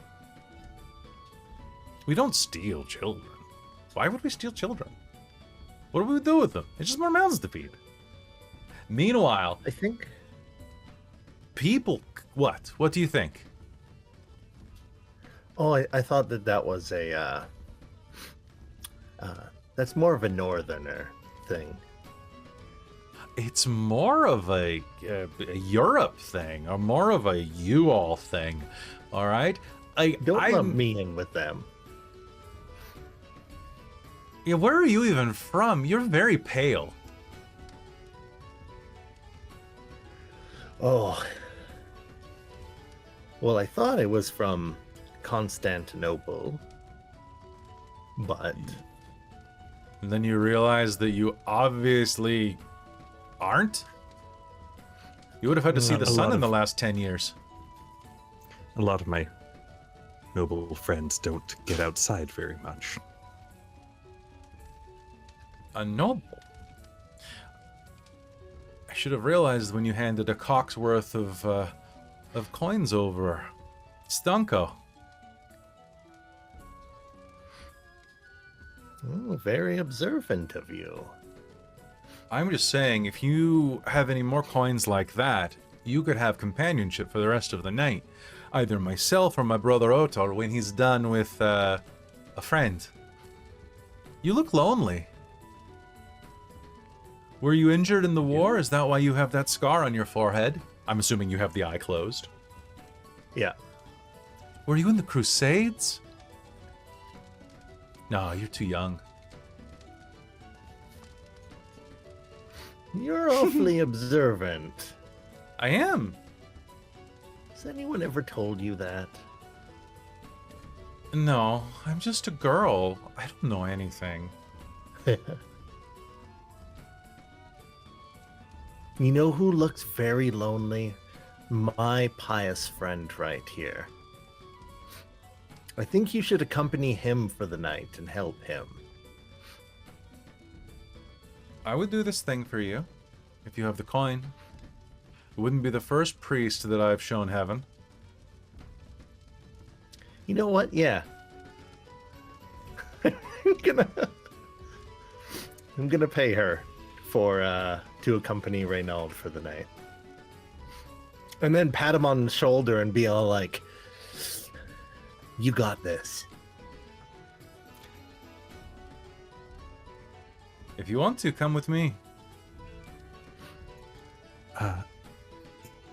[SPEAKER 1] We don't steal children. Why would we steal children? What do we do with them? It's just more mouths to feed. Meanwhile,
[SPEAKER 4] I think.
[SPEAKER 1] people... What? What do you think?
[SPEAKER 4] Oh, I thought that was a. That's more of a northerner thing.
[SPEAKER 1] It's more of a Europe thing, or more of a you-all thing, all right?
[SPEAKER 4] Don't lump me in with them.
[SPEAKER 1] Yeah, where are you even from? You're very pale.
[SPEAKER 4] Oh. Well, I thought it was from Constantinople, but
[SPEAKER 1] And then you realize that you obviously aren't? You would have had to see the sun in the last 10 years.
[SPEAKER 3] A lot of my noble friends don't get outside very much.
[SPEAKER 1] A noble? I should have realized when you handed a cock's worth of coins over. Stunko.
[SPEAKER 4] oh, very observant of you.
[SPEAKER 1] I'm just saying, if you have any more coins like that, you could have companionship for the rest of the night. Either myself or my brother Otor when he's done with a friend. You look lonely. Were you injured in the war? Is that why you have that scar on your forehead? I'm assuming you have the eye closed.
[SPEAKER 4] Yeah.
[SPEAKER 1] Were you in the Crusades? No, you're too young.
[SPEAKER 4] You're awfully observant.
[SPEAKER 1] I am.
[SPEAKER 4] Has anyone ever told you that?
[SPEAKER 1] No, I'm just a girl. I don't know anything.
[SPEAKER 4] You know who looks very lonely? My pious friend right here. I think you should accompany him for the night and help him.
[SPEAKER 1] I would do this thing for you, if you have the coin. It wouldn't be the first priest that I've shown heaven.
[SPEAKER 4] You know what? Yeah. I'm gonna pay her for to accompany Rainald for the night. And then pat him on the shoulder and be all like, "You got this."
[SPEAKER 1] If you want to, come with me.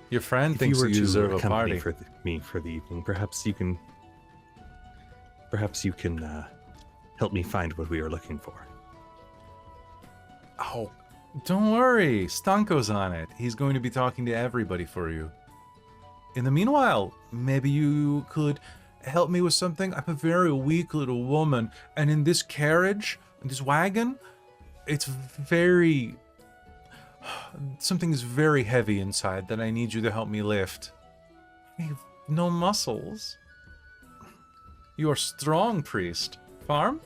[SPEAKER 1] Your friend
[SPEAKER 3] If
[SPEAKER 1] thinks
[SPEAKER 3] you were
[SPEAKER 1] you
[SPEAKER 3] to
[SPEAKER 1] deserve a
[SPEAKER 3] accompany
[SPEAKER 1] party.
[SPEAKER 3] me for the evening, perhaps you can help me find what we are looking for.
[SPEAKER 1] Oh, don't worry. Stanko's on it. He's going to be talking to everybody for you. In the meanwhile, maybe you could help me with something. I'm a very weak little woman, and in this carriage, this wagon, it's very... Something is very heavy inside that I need you to help me lift. I have no muscles. You are strong, priest. Farm?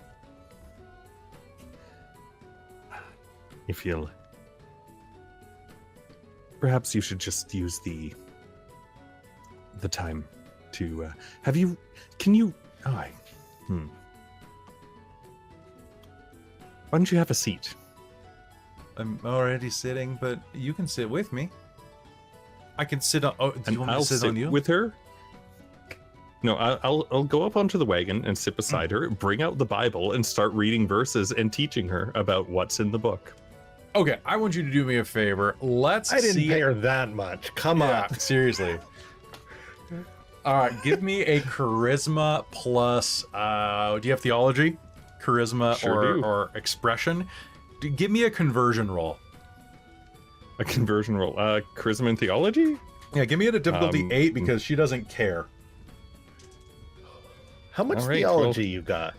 [SPEAKER 3] If you'll... Perhaps you should just use the time to... have you... Can you... Why don't you have a seat?
[SPEAKER 1] I'm already sitting, but you can sit with me. I can sit on... Oh, do you want me to sit on you?
[SPEAKER 3] With her. No, I'll go up onto the wagon and sit beside her, bring out the Bible, and start reading verses and teaching her about what's in the book.
[SPEAKER 1] Okay, I want you to do me a favor. Let's
[SPEAKER 4] I didn't
[SPEAKER 1] see...
[SPEAKER 4] pay her that much. Come
[SPEAKER 1] Yeah,
[SPEAKER 4] on.
[SPEAKER 1] seriously. All right, give me a charisma plus... do you have theology? Charisma
[SPEAKER 3] Sure do.
[SPEAKER 1] or expression? Give me a conversion roll.
[SPEAKER 3] A conversion roll. Charisma and theology?
[SPEAKER 1] Yeah, give me it a difficulty 8 because she doesn't care.
[SPEAKER 4] How much
[SPEAKER 3] All right,
[SPEAKER 4] theology you got?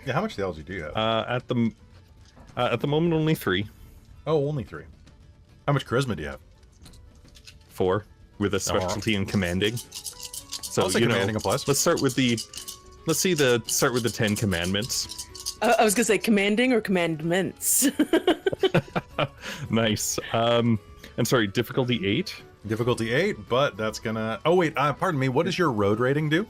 [SPEAKER 1] Yeah, how much theology do you have?
[SPEAKER 3] At the moment, only 3.
[SPEAKER 1] Oh, only 3. How much charisma do you have?
[SPEAKER 3] 4, with a specialty in commanding. So
[SPEAKER 1] I'll say commanding a plus.
[SPEAKER 3] Let's start with the 10 commandments.
[SPEAKER 5] I was gonna say commanding or commandments.
[SPEAKER 3] Nice. And sorry, difficulty 8.
[SPEAKER 1] Difficulty 8, but that's gonna... Oh, wait, pardon me. What does your road rating do?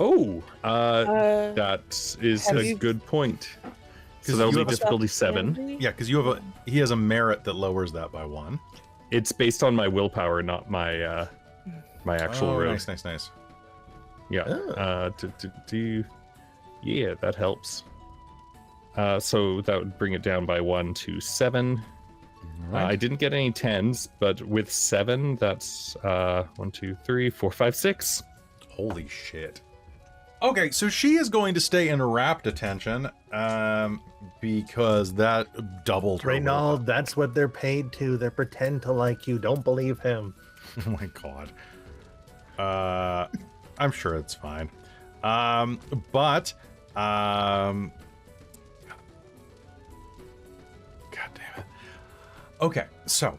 [SPEAKER 3] Oh, that is
[SPEAKER 5] have
[SPEAKER 3] a
[SPEAKER 5] you-
[SPEAKER 3] good point. So
[SPEAKER 1] 'Cause
[SPEAKER 3] that'll
[SPEAKER 1] you
[SPEAKER 3] be
[SPEAKER 1] have a-
[SPEAKER 3] difficulty 7.
[SPEAKER 1] Yeah, because he has a merit that lowers that by 1.
[SPEAKER 3] It's based on my willpower, not my my actual
[SPEAKER 1] Oh,
[SPEAKER 3] road.
[SPEAKER 1] nice.
[SPEAKER 3] Yeah.
[SPEAKER 4] Oh.
[SPEAKER 3] Yeah, that helps. So that would bring it down by 1 to 7.
[SPEAKER 1] Right.
[SPEAKER 3] I didn't get any 10s, but with 7, that's 1, 2, 3, 4, 5, 6.
[SPEAKER 1] Holy shit. Okay, so she is going to stay in rapt attention because that doubled her.
[SPEAKER 4] Rainald, that's what they're paid to. They pretend to like you. Don't believe him.
[SPEAKER 1] Oh my god. I'm sure it's fine. God damn it. Okay, so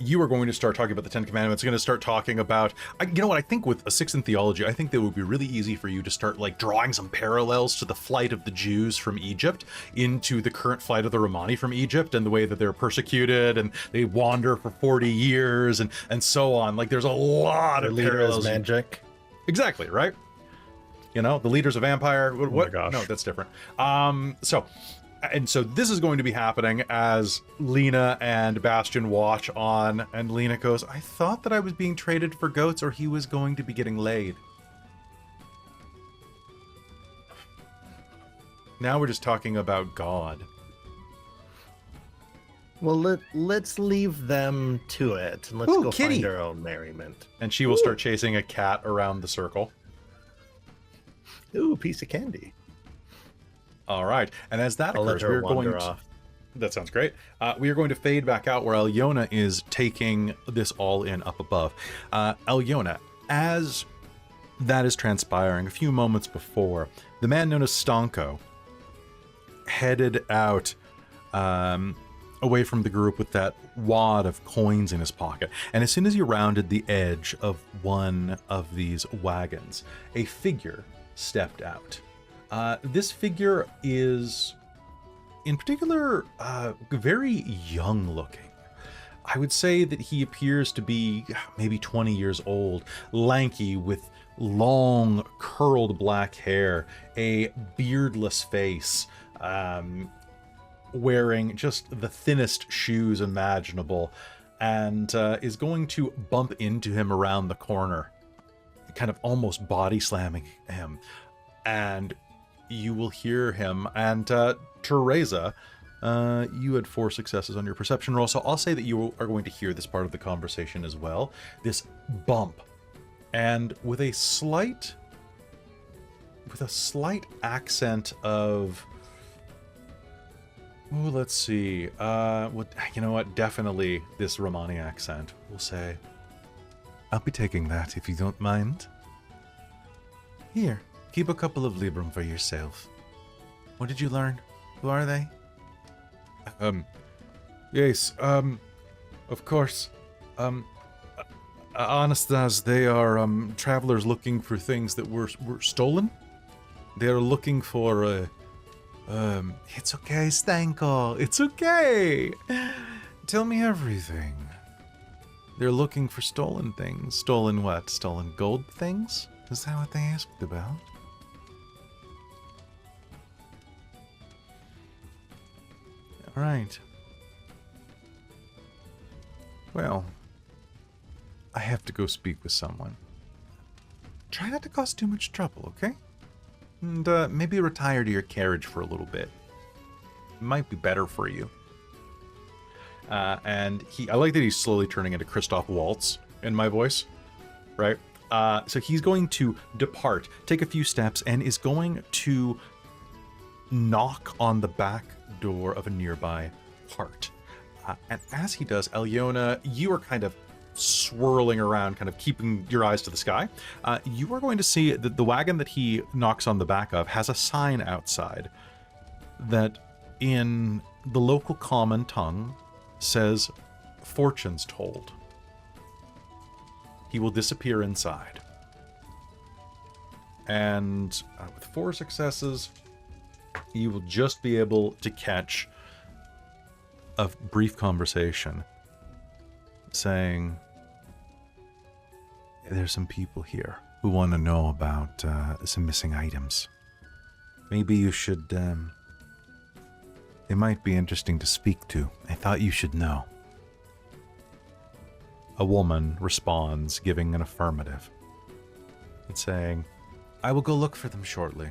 [SPEAKER 1] you are going to start talking about the 10 Commandments. You're going to start talking about, you know what, I think with a 6 in theology, I think that would be really easy for you to start like drawing some parallels to the flight of the Jews from Egypt into the current flight of the Romani from Egypt and the way that they're persecuted and they wander for 40 years and so on. Like there's a lot
[SPEAKER 4] Their
[SPEAKER 1] of
[SPEAKER 4] leader
[SPEAKER 1] parallels.
[SPEAKER 4] is magic.
[SPEAKER 1] Exactly, right? You know, the leaders of Empire. What?
[SPEAKER 3] my gosh.
[SPEAKER 1] No, that's different. So this is going to be happening as Lena and Bastien watch on, and Lena goes, I thought that I was being traded for goats or he was going to be getting laid. Now we're just talking about God.
[SPEAKER 4] Well, let's leave them to it, and let's
[SPEAKER 1] Ooh,
[SPEAKER 4] go
[SPEAKER 1] kitty.
[SPEAKER 4] find our own merriment.
[SPEAKER 1] And she will start chasing a cat around the circle.
[SPEAKER 4] Ooh, piece of candy.
[SPEAKER 1] All right. And as that
[SPEAKER 4] I'll let
[SPEAKER 1] occurs,
[SPEAKER 4] her
[SPEAKER 1] we're going
[SPEAKER 4] wander
[SPEAKER 1] to...
[SPEAKER 4] off.
[SPEAKER 1] That sounds great. We are going to fade back out where Alëna is taking this all in up above. Alëna, as that is transpiring, a few moments before, the man known as Stanko headed out away from the group with that wad of coins in his pocket. And as soon as he rounded the edge of one of these wagons, a figure stepped out. This figure is in particular, very young looking. I would say that he appears to be maybe 20 years old, lanky with long curled black hair, a beardless face, wearing just the thinnest shoes imaginable, and is going to bump into him around the corner, kind of almost body slamming him. And you will hear him. And Tereza, you had 4 successes on your perception roll, so I'll say that you are going to hear this part of the conversation as well. This bump, and with a slight accent of, oh, let's see, you know what? Definitely this Romani accent. We'll say, I'll be taking that if you don't mind. Here, keep a couple of Librum for yourself. What did you learn? Who are they? Yes, of course. Honest as they are, travelers looking for things that were stolen. They're looking for, it's okay, Stanko. It's okay. Tell me everything. They're looking for stolen things. Stolen what? Stolen gold things? Is that what they asked about? All right. Well, I have to go speak with someone. Try not to cause too much trouble, okay? And maybe retire to your carriage for a little bit. It might be better for you. And I like that he's slowly turning into Christoph Waltz in my voice, right? So he's going to depart, take a few steps, and is going to knock on the back door of a nearby cart. And as he does, Alëna, you are kind of swirling around, kind of keeping your eyes to the sky. You are going to see that the wagon that he knocks on the back of has a sign outside that in the local common tongue says, "Fortunes told." He will disappear inside. And with 4 successes, you will just be able to catch a brief conversation saying, there's some people here who want to know about some missing items. Maybe you should, they might be interesting to speak to. I thought you should know. A woman responds, giving an affirmative. And saying, I will go look for them shortly.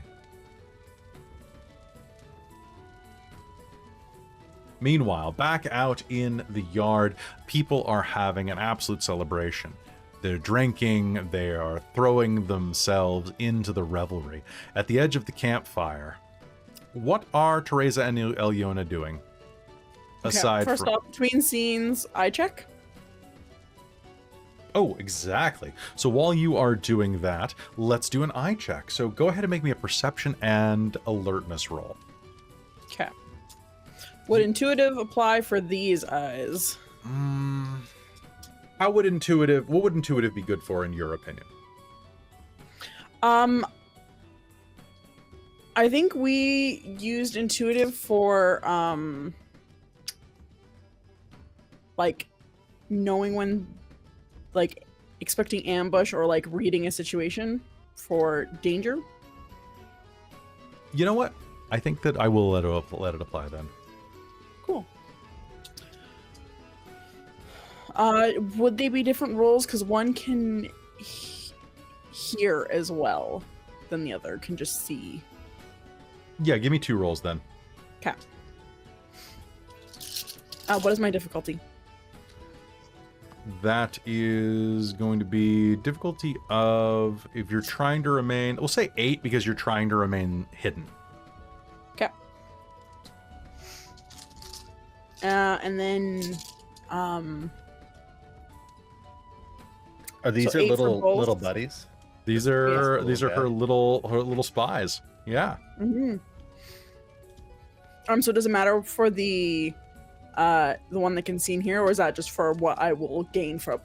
[SPEAKER 1] Meanwhile, back out in the yard, people are having an absolute celebration. They're drinking, they are throwing themselves into the revelry. At the edge of the campfire, what are Tereza and Alëna doing? Aside
[SPEAKER 2] first
[SPEAKER 1] from...
[SPEAKER 2] off, between scenes, eye check.
[SPEAKER 1] Oh, exactly. So while you are doing that, let's do an eye check. So go ahead and make me a perception and alertness roll.
[SPEAKER 2] Okay. Would intuitive apply for these eyes?
[SPEAKER 1] What would intuitive be good for in your opinion?
[SPEAKER 2] I think we used intuitive for like knowing when, like expecting ambush or like reading a situation for danger.
[SPEAKER 1] You know what? I think that I will let it apply then.
[SPEAKER 2] Cool. Would they be different roles? Because one can hear as well than the other can just see.
[SPEAKER 1] Yeah, give me 2 rolls then.
[SPEAKER 2] Okay. What is my difficulty?
[SPEAKER 1] That is going to be difficulty of, if you're trying to remain, we'll say 8 because you're trying to remain hidden.
[SPEAKER 2] Okay. And then,
[SPEAKER 4] Are these
[SPEAKER 2] So
[SPEAKER 4] her
[SPEAKER 2] 8 for both?
[SPEAKER 4] little buddies?
[SPEAKER 1] These are
[SPEAKER 4] Yes,
[SPEAKER 1] these are her little spies. Yeah.
[SPEAKER 2] mm-hmm. So does it matter for the one that can see in here, or is that just for what I will gain from?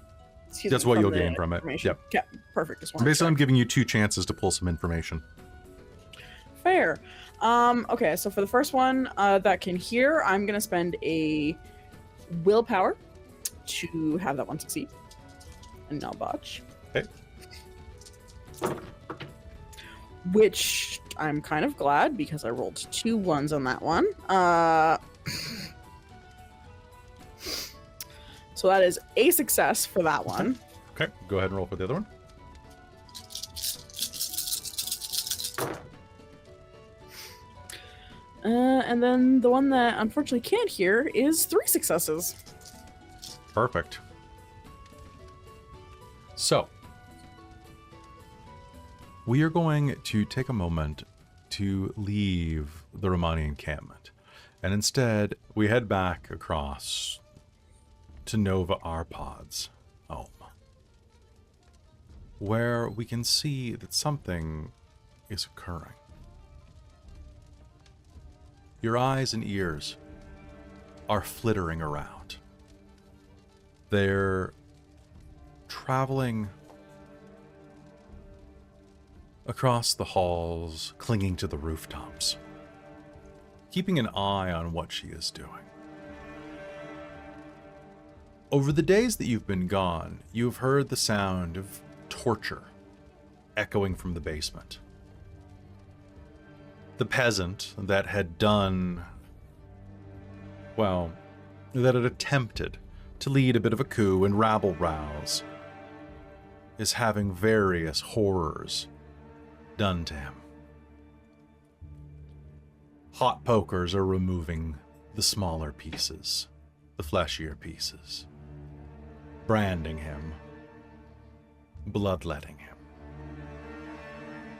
[SPEAKER 1] That's what you'll gain from it.
[SPEAKER 2] Information?
[SPEAKER 1] Yep.
[SPEAKER 2] Okay, perfect. Just wanted to
[SPEAKER 1] Basically, I'm
[SPEAKER 2] check.
[SPEAKER 1] giving you 2 chances to pull some information.
[SPEAKER 2] Fair. Okay, so for the first one that can hear, I'm going to spend a willpower to have that one succeed. And not botch.
[SPEAKER 1] Okay.
[SPEAKER 2] Which I'm kind of glad because I rolled 2 ones on that one. So that is a success for that one.
[SPEAKER 1] Okay, go ahead and roll for the other one.
[SPEAKER 2] And then the one that unfortunately can't hear is 3 successes.
[SPEAKER 1] Perfect. So, we are going to take a moment to leave the Romani encampment. And instead, we head back across to Nova Arpod's home, where we can see that something is occurring. Your eyes and ears are flittering around. They're traveling across the halls, clinging to the rooftops, keeping an eye on what she is doing. Over the days that you've been gone, you've heard the sound of torture echoing from the basement. The peasant that had done, well, that had attempted to lead a bit of a coup and rabble-rouse is having various horrors done to him. Hot pokers are removing the smaller pieces, the fleshier pieces, branding him, bloodletting him,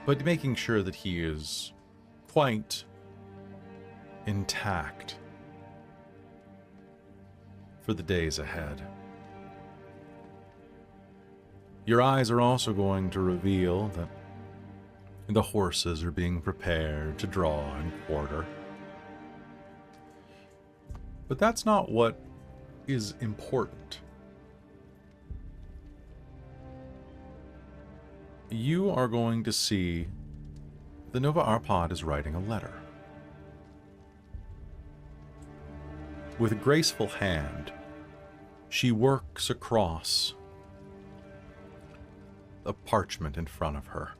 [SPEAKER 1] but making sure that he is quite intact for the days ahead. Your eyes are also going to reveal that the horses are being prepared to draw and quarter. But that's not what is important. You are going to see the Nova Arpod is writing a letter. With a graceful hand, she works across the parchment in front of her,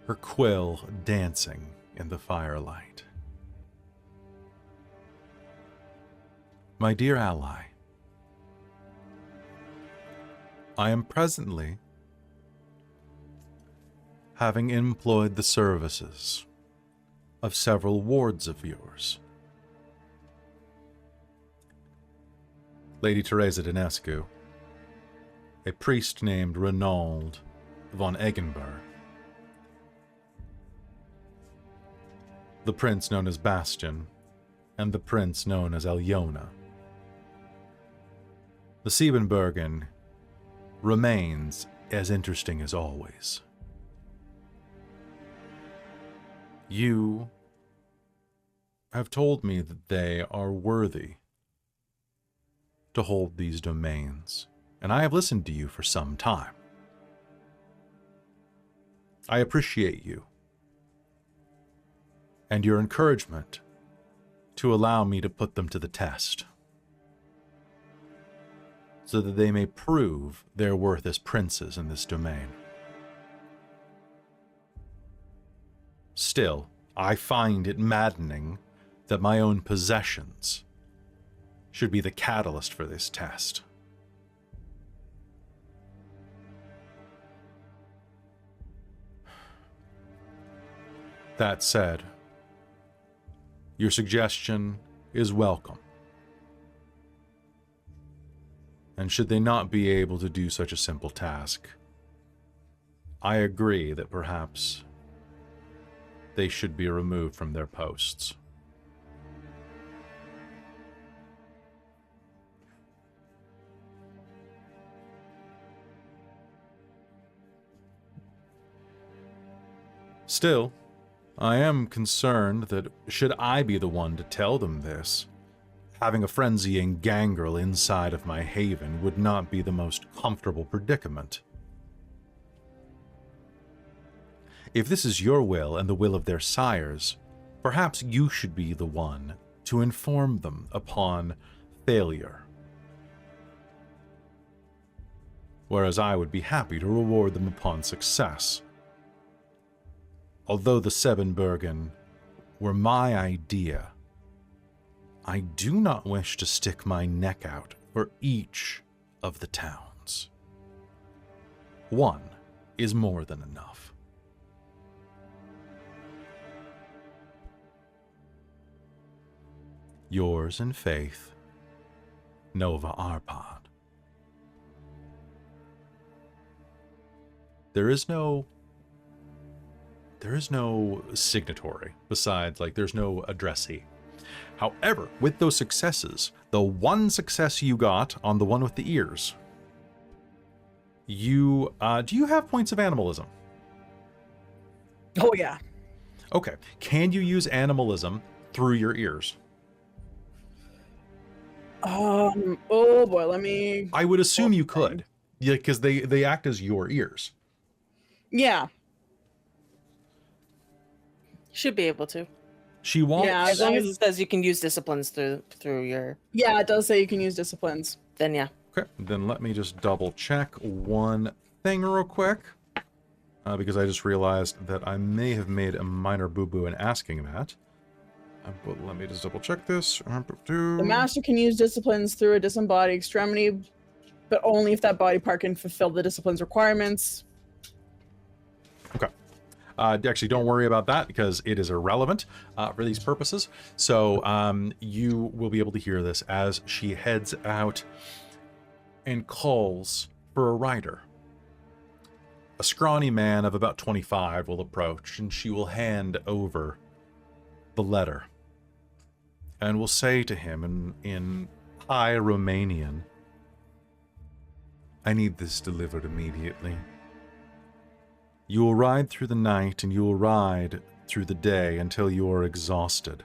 [SPEAKER 1] her quill dancing in the firelight. My dear ally, I am presently having employed the services of several wards of yours. Lady Tereza Dinescu, a priest named Rainald von Eggenberg, the prince known as Bastien, and the prince known as Alëna. The Siebenbergen remains as interesting as always. You have told me that they are worthy to hold these domains, and I have listened to you for some time. I appreciate you and your encouragement to allow me to put them to the test, so that they may prove their worth as princes in this domain. Still, I find it maddening that my own possessions should be the catalyst for this test. That said, your suggestion is welcome. And should they not be able to do such a simple task, I agree that perhaps they should be removed from their posts. Still, I am concerned that should I be the one to tell them this, having a frenzying gangrel inside of my haven would not be the most comfortable predicament. If this is your will and the will of their sires, perhaps you should be the one to inform them upon failure. Whereas I would be happy to reward them upon success. Although the Siebenbergen were my idea, I do not wish to stick my neck out for each of the towns. One is more than enough. Yours in faith, Nova Arpad. There is no signatory besides, like, there's no addressee. However, with those successes, the one success you got on the one with the ears, you, do you have points of animalism?
[SPEAKER 2] Oh, yeah.
[SPEAKER 1] Okay. Can you use animalism through your ears?
[SPEAKER 2] Oh boy, let me...
[SPEAKER 1] I would assume you could. Yeah, because they act as your ears.
[SPEAKER 2] Yeah.
[SPEAKER 5] Should be able to.
[SPEAKER 1] She won't.
[SPEAKER 2] Yeah,
[SPEAKER 5] As long as it says you can use disciplines through your...
[SPEAKER 2] Yeah, it does say you can use disciplines.
[SPEAKER 5] Then yeah.
[SPEAKER 1] Okay, then let me just double check one thing real quick. Because I just realized that I may have made a minor boo-boo in asking that. But let me just double check this.
[SPEAKER 2] The master can use disciplines through a disembodied extremity, but only if that body part can fulfill the discipline's requirements.
[SPEAKER 1] Okay. Actually, don't worry about that because it is irrelevant for these purposes. So you will be able to hear this as she heads out and calls for a rider. A scrawny man of about 25 will approach, and she will hand over the letter and will say to him in high Romanian, "I need this delivered immediately. You will ride through the night and you will ride through the day until you are exhausted."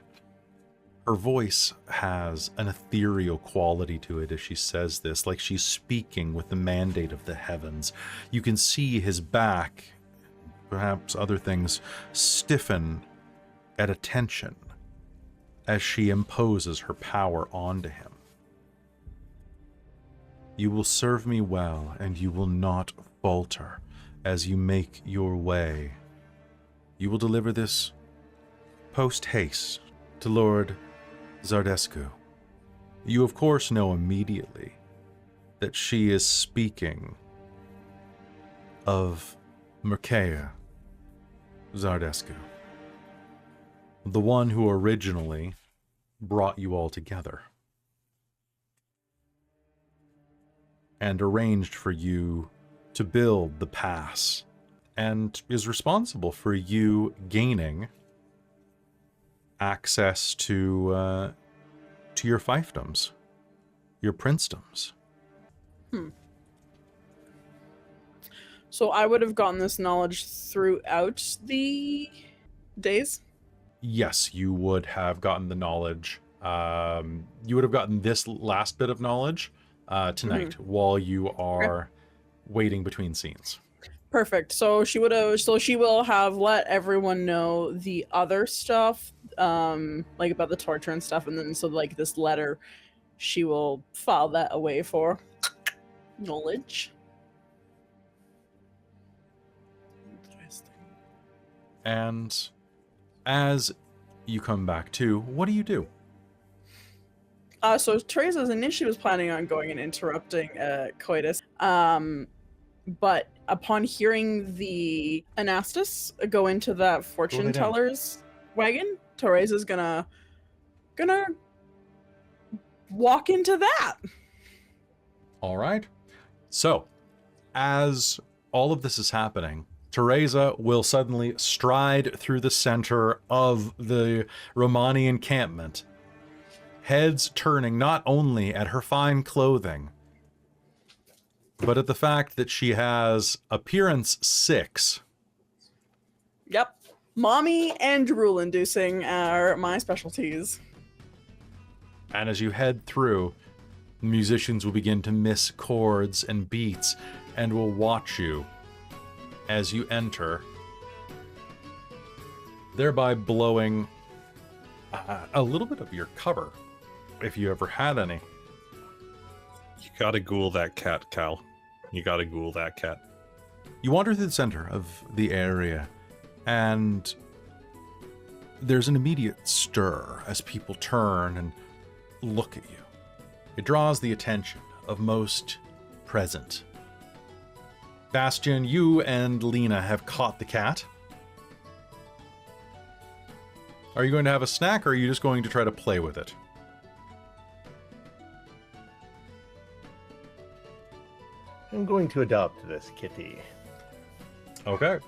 [SPEAKER 1] Her voice has an ethereal quality to it as she says this, like she's speaking with the mandate of the heavens. You can see his back, perhaps other things, stiffen at attention as she imposes her power onto him. You will serve me well, and you will not falter as you make your way. You will deliver this post haste to Lord Zardescu. You of course know immediately that she is speaking of Mircea Zardescu, the one who originally brought you all together and arranged for you to build the pass and is responsible for you gaining access to your fiefdoms, your princedoms.
[SPEAKER 2] So I would have gotten this knowledge throughout the days?
[SPEAKER 1] Yes, you would have gotten the knowledge. You would have gotten this last bit of knowledge tonight while you are waiting between scenes.
[SPEAKER 2] Perfect. So she will have let everyone know the other stuff, like about the torture and stuff, and then so like this letter, she will file that away for knowledge. Interesting.
[SPEAKER 1] And as you come back to, what do you do?
[SPEAKER 2] So Tereza initially was planning on going and interrupting coitus, but upon hearing the Anastas go into that fortune teller's wagon, Tereza's gonna walk into that.
[SPEAKER 1] All right. So, as all of this is happening, Tereza will suddenly stride through the center of the Romani encampment, heads turning not only at her fine clothing, but at the fact that she has appearance 6.
[SPEAKER 2] Yep. Mommy and drool inducing are my specialties.
[SPEAKER 1] And as you head through, musicians will begin to miss chords and beats and will watch you as you enter thereby blowing a little bit of your cover, if you ever had any.
[SPEAKER 3] You gotta ghoul that cat, Kal. You gotta ghoul that cat.
[SPEAKER 1] You wander through the center of the area, and there's an immediate stir as people turn and look at you. It draws the attention of most present. Bastien, you and Lena have caught the cat. Are you going to have a snack, or are you just going to try to play with it?
[SPEAKER 4] I'm going to adopt this kitty.
[SPEAKER 1] Okay.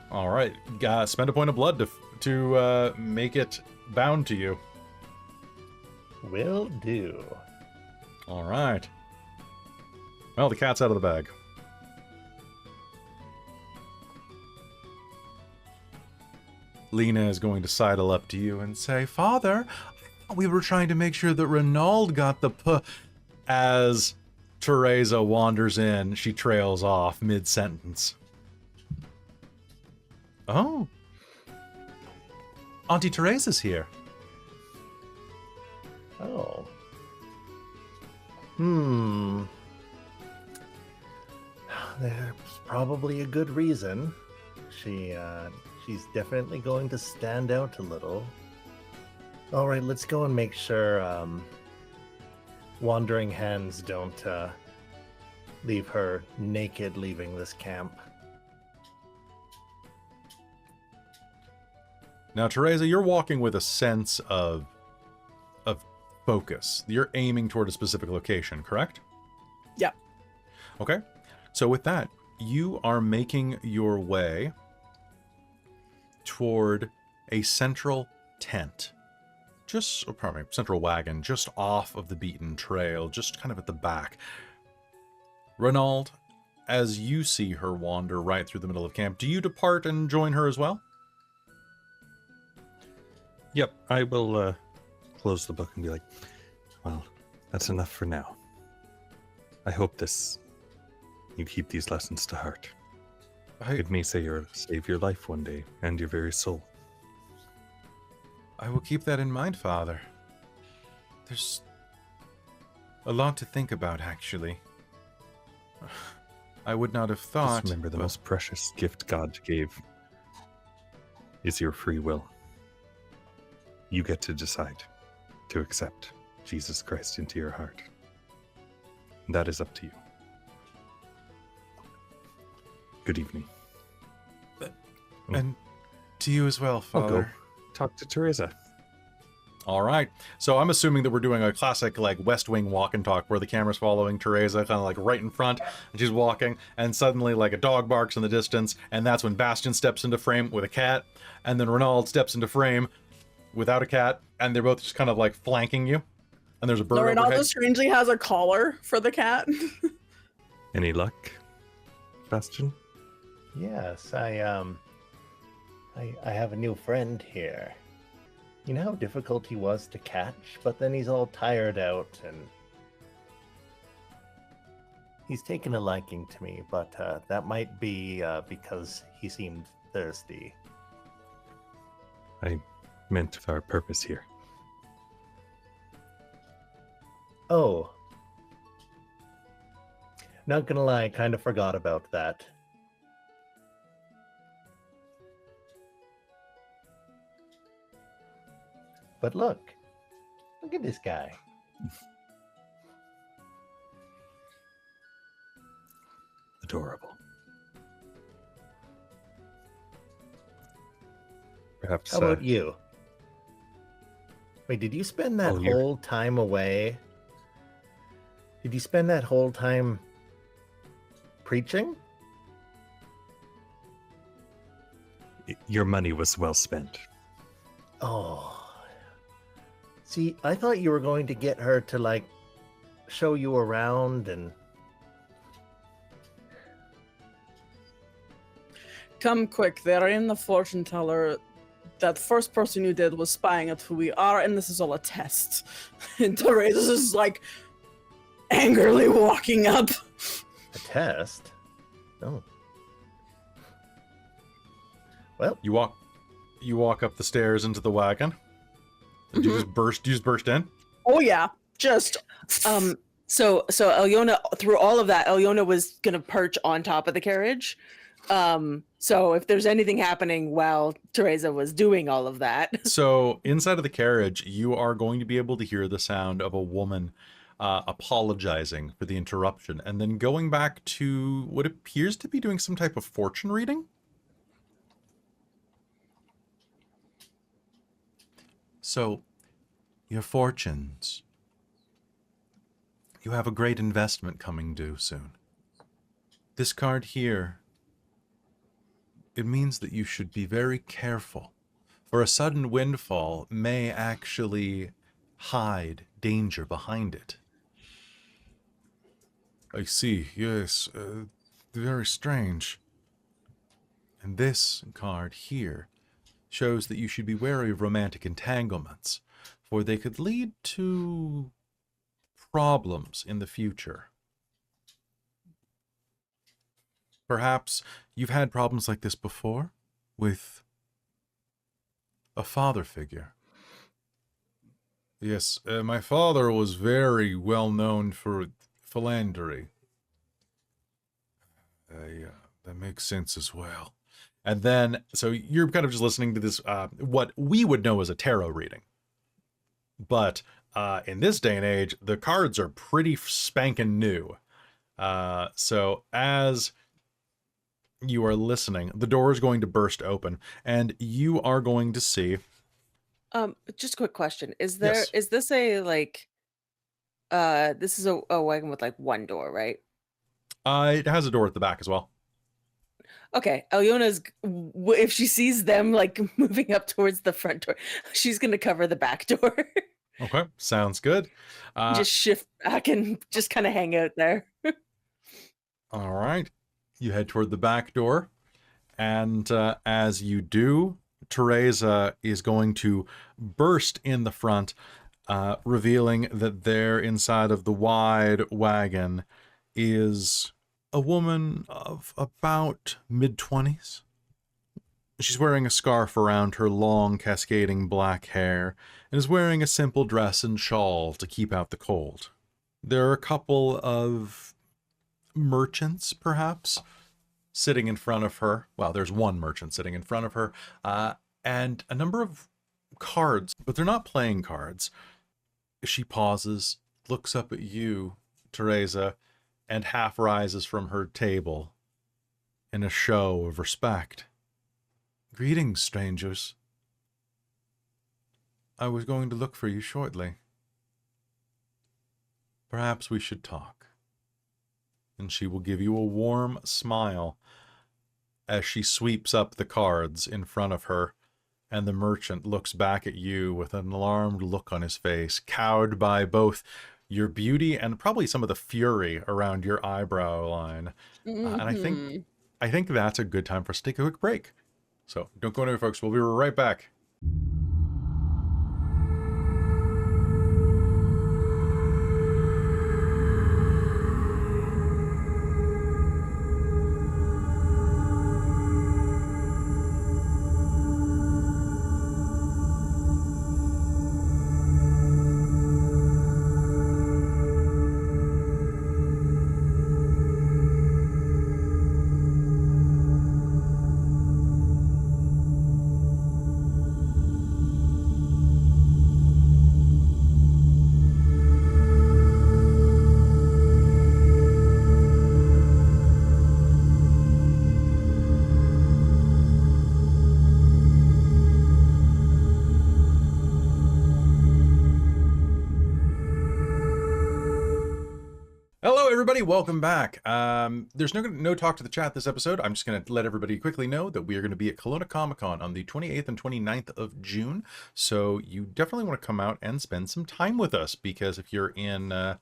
[SPEAKER 1] All right. Spend a point of blood to make it bound to you.
[SPEAKER 4] Will do.
[SPEAKER 1] All right. Well, the cat's out of the bag. Lena is going to sidle up to you and say, Father, I thought we were trying to make sure that Rainald got the As Tereza wanders in, she trails off mid-sentence. Oh. Auntie Tereza's here.
[SPEAKER 4] Oh. There's probably a good reason. She's definitely going to stand out a little. All right, let's go and make sure wandering hands don't leave her naked leaving this camp.
[SPEAKER 1] Now, Tereza, you're walking with a sense of focus. You're aiming toward a specific location, correct?
[SPEAKER 2] Yeah.
[SPEAKER 1] Okay. So with that, you are making your way toward a central tent. Central wagon, just off of the beaten trail, just kind of at the back. Rainald, as you see her wander right through the middle of camp, do you depart and join her as well?
[SPEAKER 3] Yep, I will close the book and be like, well, that's enough for now. I hope you keep these lessons to heart. It may save your life one day, and your very soul.
[SPEAKER 1] I will keep that in mind, Father. There's a lot to think about, actually. I would not have thought...
[SPEAKER 3] Just remember, the most precious gift God gave is your free will. You get to decide to accept Jesus Christ into your heart. That is up to you. Good evening.
[SPEAKER 1] And to you as well,
[SPEAKER 3] I'll go
[SPEAKER 1] Father.
[SPEAKER 3] talk to Tereza.
[SPEAKER 1] All right. So I'm assuming that we're doing a classic like West Wing walk and talk where the camera's following Tereza kind of like right in front and she's walking and suddenly like a dog barks in the distance and that's when Bastien steps into frame with a cat and then Rainald steps into frame without a cat and they're both just kind of like flanking you and there's a bird
[SPEAKER 2] No,
[SPEAKER 1] overhead.
[SPEAKER 2] Rainald strangely has a collar for the cat.
[SPEAKER 3] Any luck, Bastien?
[SPEAKER 4] Yes, I have a new friend here. You know how difficult he was to catch, but then he's all tired out and he's taken a liking to me, but that might be because he seemed thirsty.
[SPEAKER 3] I meant our purpose here.
[SPEAKER 4] Oh. Not gonna lie, I kind of forgot about that. But look at this guy.
[SPEAKER 3] Adorable. Perhaps.
[SPEAKER 4] How about you? Wait, did you spend that whole time away? Did you spend that whole time preaching?
[SPEAKER 3] Your money was well spent.
[SPEAKER 4] Oh. See, I thought you were going to get her to, like, show you around and...
[SPEAKER 2] Come quick, they're in the fortune teller. That first person you did was spying at who we are, and this is all a test. And Tereza is, like, angrily walking up.
[SPEAKER 4] A test? Oh. Well,
[SPEAKER 1] You walk up the stairs into the wagon. Did you just burst in?
[SPEAKER 2] Oh yeah, just
[SPEAKER 5] So Alëna, through all of that, Alëna was gonna perch on top of the carriage. So if there's anything happening while Tereza was doing all of that.
[SPEAKER 1] So inside of the carriage, you are going to be able to hear the sound of a woman apologizing for the interruption, and then going back to what appears to be doing some type of fortune reading. So, your fortunes. You have a great investment coming due soon. This card here, it means that you should be very careful, for a sudden windfall may actually hide danger behind it. I see, yes, very strange. And this card here shows that you should be wary of romantic entanglements, for they could lead to problems in the future. Perhaps you've had problems like this before with a father figure. Yes, my father was very well known for philandry. That makes sense as well. And then, so you're kind of just listening to this, what we would know as a tarot reading. But in this day and age, the cards are pretty spanking new. So as you are listening, the door is going to burst open, and you are going to see...
[SPEAKER 5] Just a quick question. Is
[SPEAKER 1] Yes.
[SPEAKER 5] this a, like, this is a wagon with, like, one door, right?
[SPEAKER 1] It has a door at the back as well.
[SPEAKER 5] Okay, Alyona's, if she sees them, like, moving up towards the front door, she's gonna cover the back door.
[SPEAKER 1] Okay, sounds good.
[SPEAKER 5] Just shift back and just kind of hang out there.
[SPEAKER 1] All right. You head toward the back door, and as you do, Tereza is going to burst in the front, revealing that there inside of the wide wagon is a woman of about mid-20s. She's wearing a scarf around her long, cascading black hair, and is wearing a simple dress and shawl to keep out the cold. There are a couple of merchants, perhaps, sitting in front of her. Well, there's one merchant sitting in front of her, and a number of cards, but they're not playing cards. She pauses, looks up at you, Tereza, and half rises from her table in a show of respect. Greetings, strangers. I was going to look for you shortly. Perhaps we should talk. And she will give you a warm smile as she sweeps up the cards in front of her, and the merchant looks back at you with an alarmed look on his face, cowed by both your beauty and probably some of the fury around your eyebrow line. And I think that's a good time for us to take a quick break. So don't go anywhere, folks. We'll be right back. Hello, everybody. Welcome back. There's no talk to the chat this episode. I'm just going to let everybody quickly know that we are going to be at Kelowna Comic-Con on the 28th and 29th of June. So you definitely want to come out and spend some time with us, because if you're in the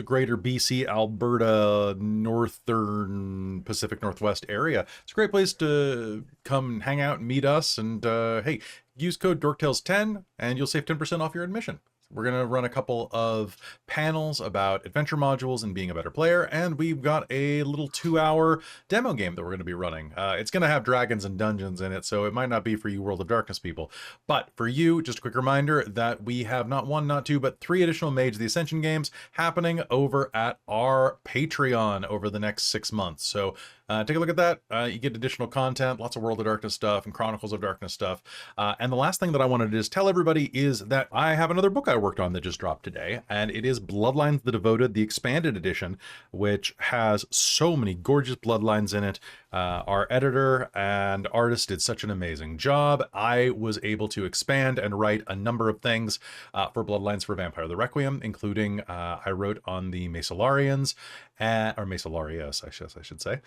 [SPEAKER 1] greater BC, Alberta, Northern Pacific Northwest area, it's a great place to come hang out and meet us. And hey, use code DorkTales10 and you'll save 10% off your admission. We're going to run a couple of panels about adventure modules and being a better player, and we've got a little 2-hour demo game that we're going to be running. It's going to have dragons and dungeons in it, so it might not be for you World of Darkness people. But for you, just a quick reminder that we have not 1, not 2, but 3 additional Mage of the Ascension games happening over at our Patreon over the next 6 months. So take a look at that. You get additional content, lots of World of Darkness stuff and Chronicles of Darkness stuff. And the last thing that I wanted to just tell everybody is that I have another book I worked on that just dropped today, and it is Bloodlines the Devoted, the expanded edition, which has so many gorgeous bloodlines in it. Our editor and artist did such an amazing job. I was able to expand and write a number of things for Bloodlines for Vampire the Requiem, including I wrote on the Mesalarians, or Mesalarius, I should say,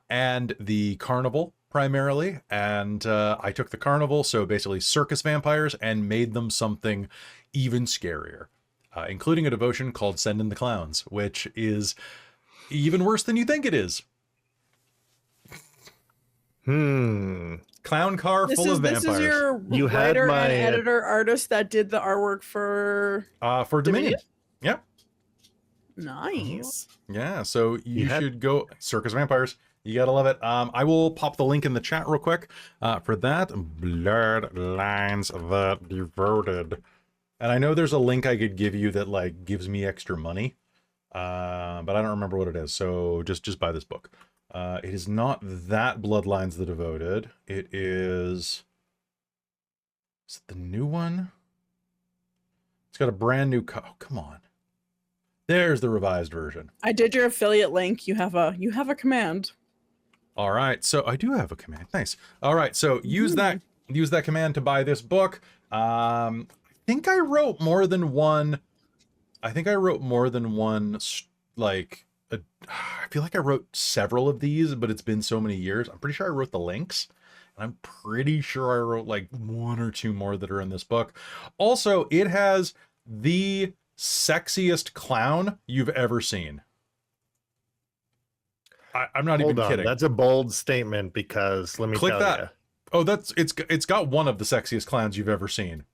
[SPEAKER 1] and the Carnival primarily. And I took the Carnival, so basically circus vampires, and made them something even scarier, including a devotion called Send in the Clowns, which is even worse than you think it is. Clown car full of vampires.
[SPEAKER 2] This is your
[SPEAKER 4] You had
[SPEAKER 2] writer
[SPEAKER 4] my,
[SPEAKER 2] and editor artist that did the artwork for
[SPEAKER 1] Dominion. Yep.
[SPEAKER 2] Nice.
[SPEAKER 1] Yeah, so you should go circus vampires. You gotta love it. I will pop the link in the chat real quick for that. Bloodlines the Devoted. And I know there's a link I could give you that like gives me extra money, but I don't remember what it is. So just buy this book. It is not that Bloodlines the Devoted. Is it the new one? It's got a brand new oh, come on. There's the revised version.
[SPEAKER 2] I did your affiliate link. You have a command.
[SPEAKER 1] All right, so I do have a command. Nice. All right, so use that command to buy this book. I think I wrote more than one. I feel like I wrote several of these, but it's been so many years. I'm pretty sure I wrote the links, and I'm pretty sure I wrote like 1 or 2 more that are in this book. Also, it has the sexiest clown you've ever seen. I'm not even kidding.
[SPEAKER 4] That's a bold statement, because let me
[SPEAKER 1] click
[SPEAKER 4] tell
[SPEAKER 1] that.
[SPEAKER 4] you.
[SPEAKER 1] Oh, it's got one of the sexiest clowns you've ever seen.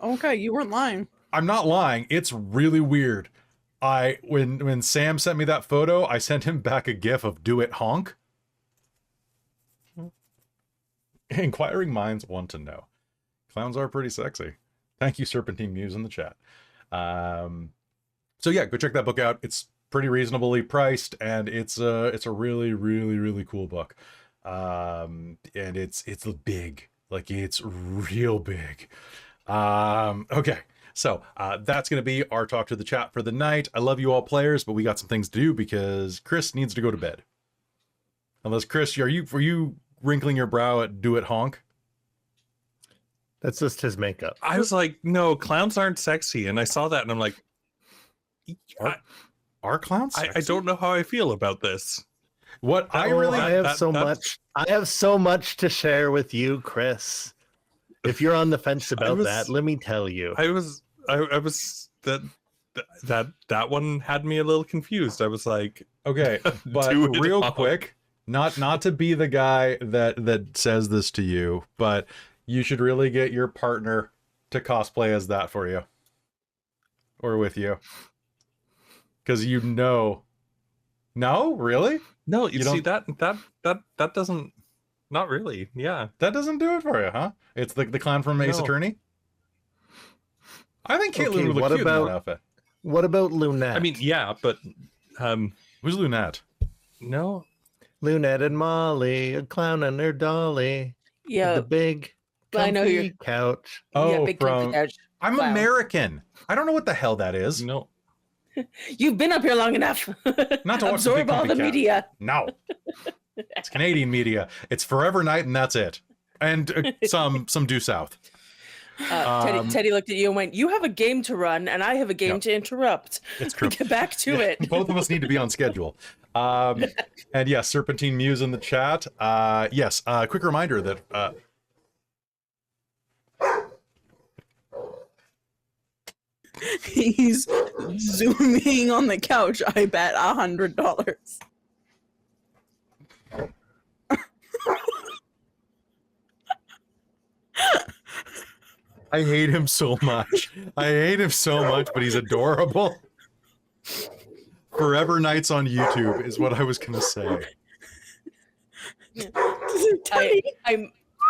[SPEAKER 2] Okay, you weren't lying.
[SPEAKER 1] I'm not lying. It's really weird. When Sam sent me that photo, I sent him back a gif of Do It Honk. Inquiring minds want to know. Clowns are pretty sexy. Thank you, Serpentine Muse, in the chat. So yeah, go check that book out. It's pretty reasonably priced, and it's a really, really, really cool book. And it's big. Like, it's real big. Okay. So that's going to be our talk to the chat for the night. I love you all players, but we got some things to do because Chris needs to go to bed. Unless, Chris, were you wrinkling your brow at Do It Honk?
[SPEAKER 4] That's just his makeup.
[SPEAKER 3] I was like, no, clowns aren't sexy. And I saw that and I'm like,
[SPEAKER 1] Are clowns sexy?
[SPEAKER 3] I don't know how I feel about this.
[SPEAKER 1] What
[SPEAKER 4] I have so much to share with you, Chris. If you're on the fence about that, let me tell you.
[SPEAKER 3] I was that one had me a little confused. I was like,
[SPEAKER 1] okay, but real quick, not to be the guy that says this to you, but you should really get your partner to cosplay as that for you. Or with you. Because no, really?
[SPEAKER 3] No, you see that doesn't. Not really. Yeah.
[SPEAKER 1] That doesn't do it for you, huh? It's the clown from Ace Attorney? I think Caitlin would look cute in that outfit.
[SPEAKER 4] What about Lunette?
[SPEAKER 3] I mean, yeah, but
[SPEAKER 1] who's Lunette?
[SPEAKER 3] No.
[SPEAKER 4] Lunette and Molly, a clown and their dolly.
[SPEAKER 5] Yeah.
[SPEAKER 4] The big
[SPEAKER 5] I know you're
[SPEAKER 4] couch.
[SPEAKER 1] Oh,
[SPEAKER 5] yeah, big
[SPEAKER 1] from
[SPEAKER 5] couch.
[SPEAKER 1] I'm
[SPEAKER 5] Clown.
[SPEAKER 1] American. I don't know what the hell that is.
[SPEAKER 3] No.
[SPEAKER 5] You've been up here long enough.
[SPEAKER 1] Not to watch
[SPEAKER 5] absorb
[SPEAKER 1] the
[SPEAKER 5] all the media.
[SPEAKER 1] No. It's Canadian media. It's Forever Night, and that's it. And some due south.
[SPEAKER 5] Teddy looked at you and went, "You have a game to run, and I have a game to interrupt.
[SPEAKER 1] It's true.
[SPEAKER 5] Get back to it."
[SPEAKER 1] Both of us need to be on schedule. And yes, Serpentine Muse in the chat. Yes, quick reminder that
[SPEAKER 2] He's zooming on the couch. I bet $100.
[SPEAKER 1] I hate him so much. I hate him so much, but he's adorable. Forever Nights on YouTube is what I was gonna say.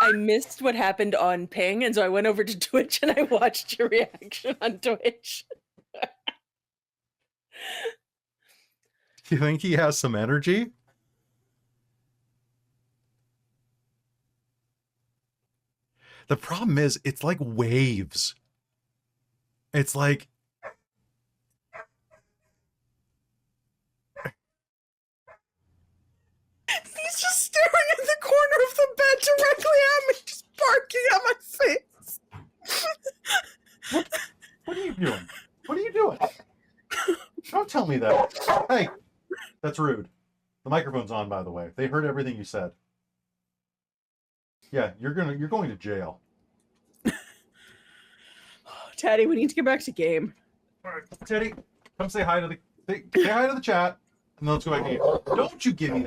[SPEAKER 5] I missed what happened on Ping, and so I went over to Twitch and I watched your reaction on Twitch.
[SPEAKER 1] Do you think he has some energy? The problem is, it's like waves. It's like...
[SPEAKER 2] He's just staring in the corner of the bed directly at me, just barking at my face.
[SPEAKER 1] What are you doing? What are you doing? Don't tell me that. Hey, that's rude. The microphone's on, by the way. They heard everything you said. Yeah, you're going to jail.
[SPEAKER 2] Teddy, we need to get back to game.
[SPEAKER 1] All right, Teddy, come say hi to the chat, and then let's go back to game. Don't you give me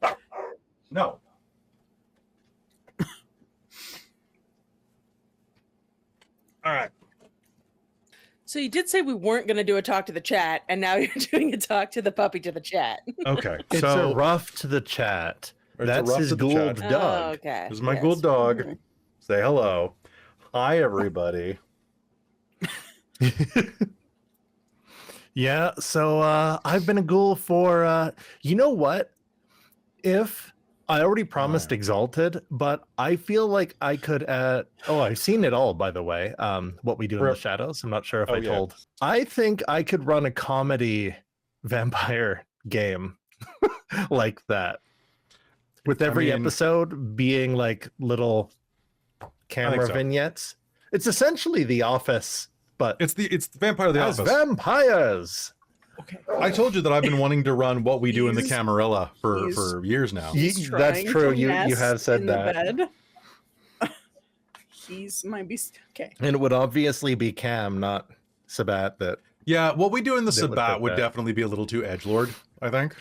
[SPEAKER 1] that. No. All right.
[SPEAKER 5] So you did say we weren't going to do a talk to the chat, and now you're doing a talk to the puppy to the chat.
[SPEAKER 1] Okay.
[SPEAKER 4] It's a rough to the chat. That's his Gould dog.
[SPEAKER 5] Oh, okay.
[SPEAKER 1] This is my Gould dog. Say hello. Hi, everybody.
[SPEAKER 4] Yeah, so I've been a ghoul for you know what? If I already promised Exalted, but I feel like I could I've seen it all, by the way. What We Do in the Shadows. I'm not sure if I told. I think I could run a comedy vampire game like that. With every episode being like little camera vignettes. It's essentially The Office, but
[SPEAKER 1] it's Vampire The Office.
[SPEAKER 4] Vampires.
[SPEAKER 2] Okay.
[SPEAKER 1] I told you that I've been wanting to run What We Do in the Camarilla for years now.
[SPEAKER 4] That's true. You have said that.
[SPEAKER 2] He's might be okay.
[SPEAKER 4] And it would obviously be Cam, not Sabat.
[SPEAKER 1] Yeah, What We Do in the Sabat would definitely be a little too edgelord, I think.